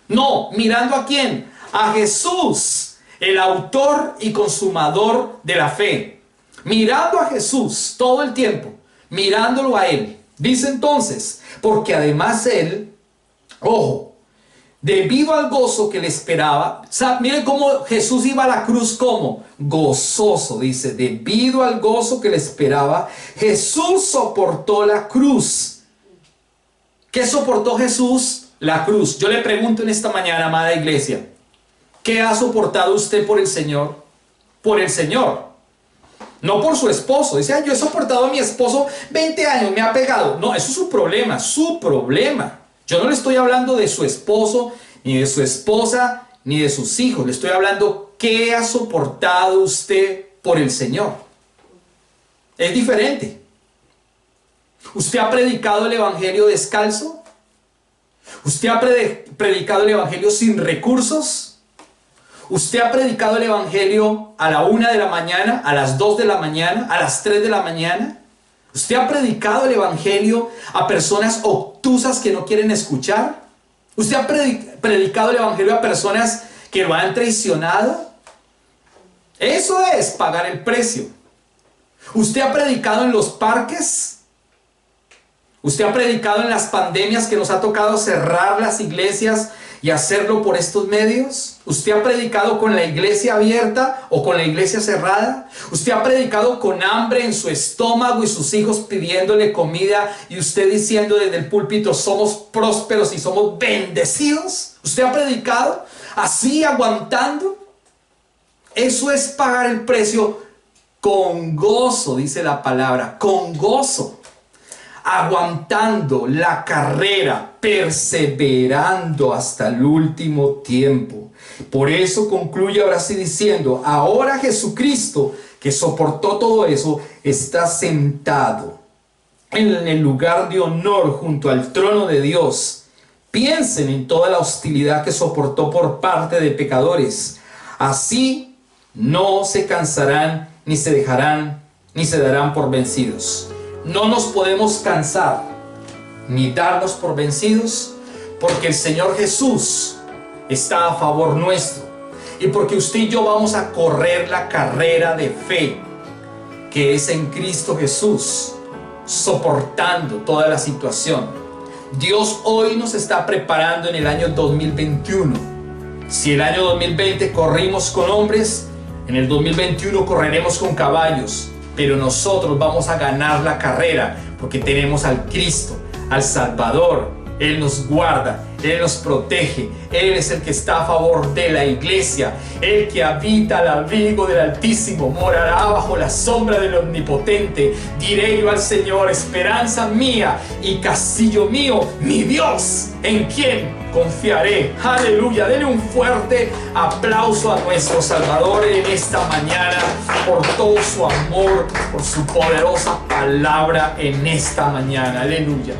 A: No, ¿mirando a quién? A Jesús, el autor y consumador de la fe. Mirando a Jesús todo el tiempo, mirándolo a Él. Dice entonces, porque además Él, ojo, debido al gozo que le esperaba, miren cómo Jesús iba a la cruz, como gozoso, dice, debido al gozo que le esperaba, Jesús soportó la cruz. ¿Qué soportó Jesús? La cruz. Yo le pregunto en esta mañana, amada iglesia, ¿qué ha soportado usted por el Señor? Por el Señor. No por su esposo. Dice, yo he soportado a mi esposo 20 años, me ha pegado. No, eso es su problema, su problema. Yo no le estoy hablando de su esposo, ni de su esposa, ni de sus hijos. Le estoy hablando qué ha soportado usted por el Señor. Es diferente. ¿Usted ha predicado el evangelio descalzo? ¿Usted ha predicado el evangelio sin recursos? ¿Usted ha predicado el evangelio a la 1 de la mañana, a las 2 de la mañana, a las 3 de la mañana? ¿Usted ha predicado el evangelio a personas obtusas que no quieren escuchar? ¿Usted ha predicado el evangelio a personas que lo han traicionado. Eso es pagar el precio. ¿Usted ha predicado en los parques? ¿Usted ha predicado en las pandemias que nos ha tocado cerrar las iglesias y hacerlo por estos medios? ¿Usted ha predicado con la iglesia abierta o con la iglesia cerrada? ¿Usted ha predicado con hambre en su estómago y sus hijos pidiéndole comida y usted diciendo desde el púlpito somos prósperos y somos bendecidos? ¿Usted ha predicado así, aguantando? Eso es pagar el precio con gozo, dice la palabra, con gozo. Aguantando la carrera, perseverando hasta el último tiempo. Por eso concluye ahora sí diciendo, ahora Jesucristo, que soportó todo eso, está sentado en el lugar de honor junto al trono de Dios. Piensen en toda la hostilidad que soportó por parte de pecadores. Así no se cansarán, ni se dejarán, ni se darán por vencidos. No nos podemos cansar ni darnos por vencidos, porque el Señor Jesús está a favor nuestro y porque usted y yo vamos a correr la carrera de fe que es en Cristo Jesús, soportando toda la situación. Dios hoy nos está preparando en el año 2021. Si el año 2020 corrimos con hombres, en el 2021 correremos con caballos. Pero nosotros vamos a ganar la carrera porque tenemos al Cristo, al Salvador. Él nos guarda, Él nos protege. Él es el que está a favor de la iglesia. El que habita al abrigo del Altísimo morará bajo la sombra del Omnipotente. Diré yo al Señor, esperanza mía y castillo mío, mi Dios, en quien confiaré. Aleluya. Denle un fuerte aplauso a nuestro Salvador en esta mañana por todo su amor, por su poderosa palabra en esta mañana. Aleluya.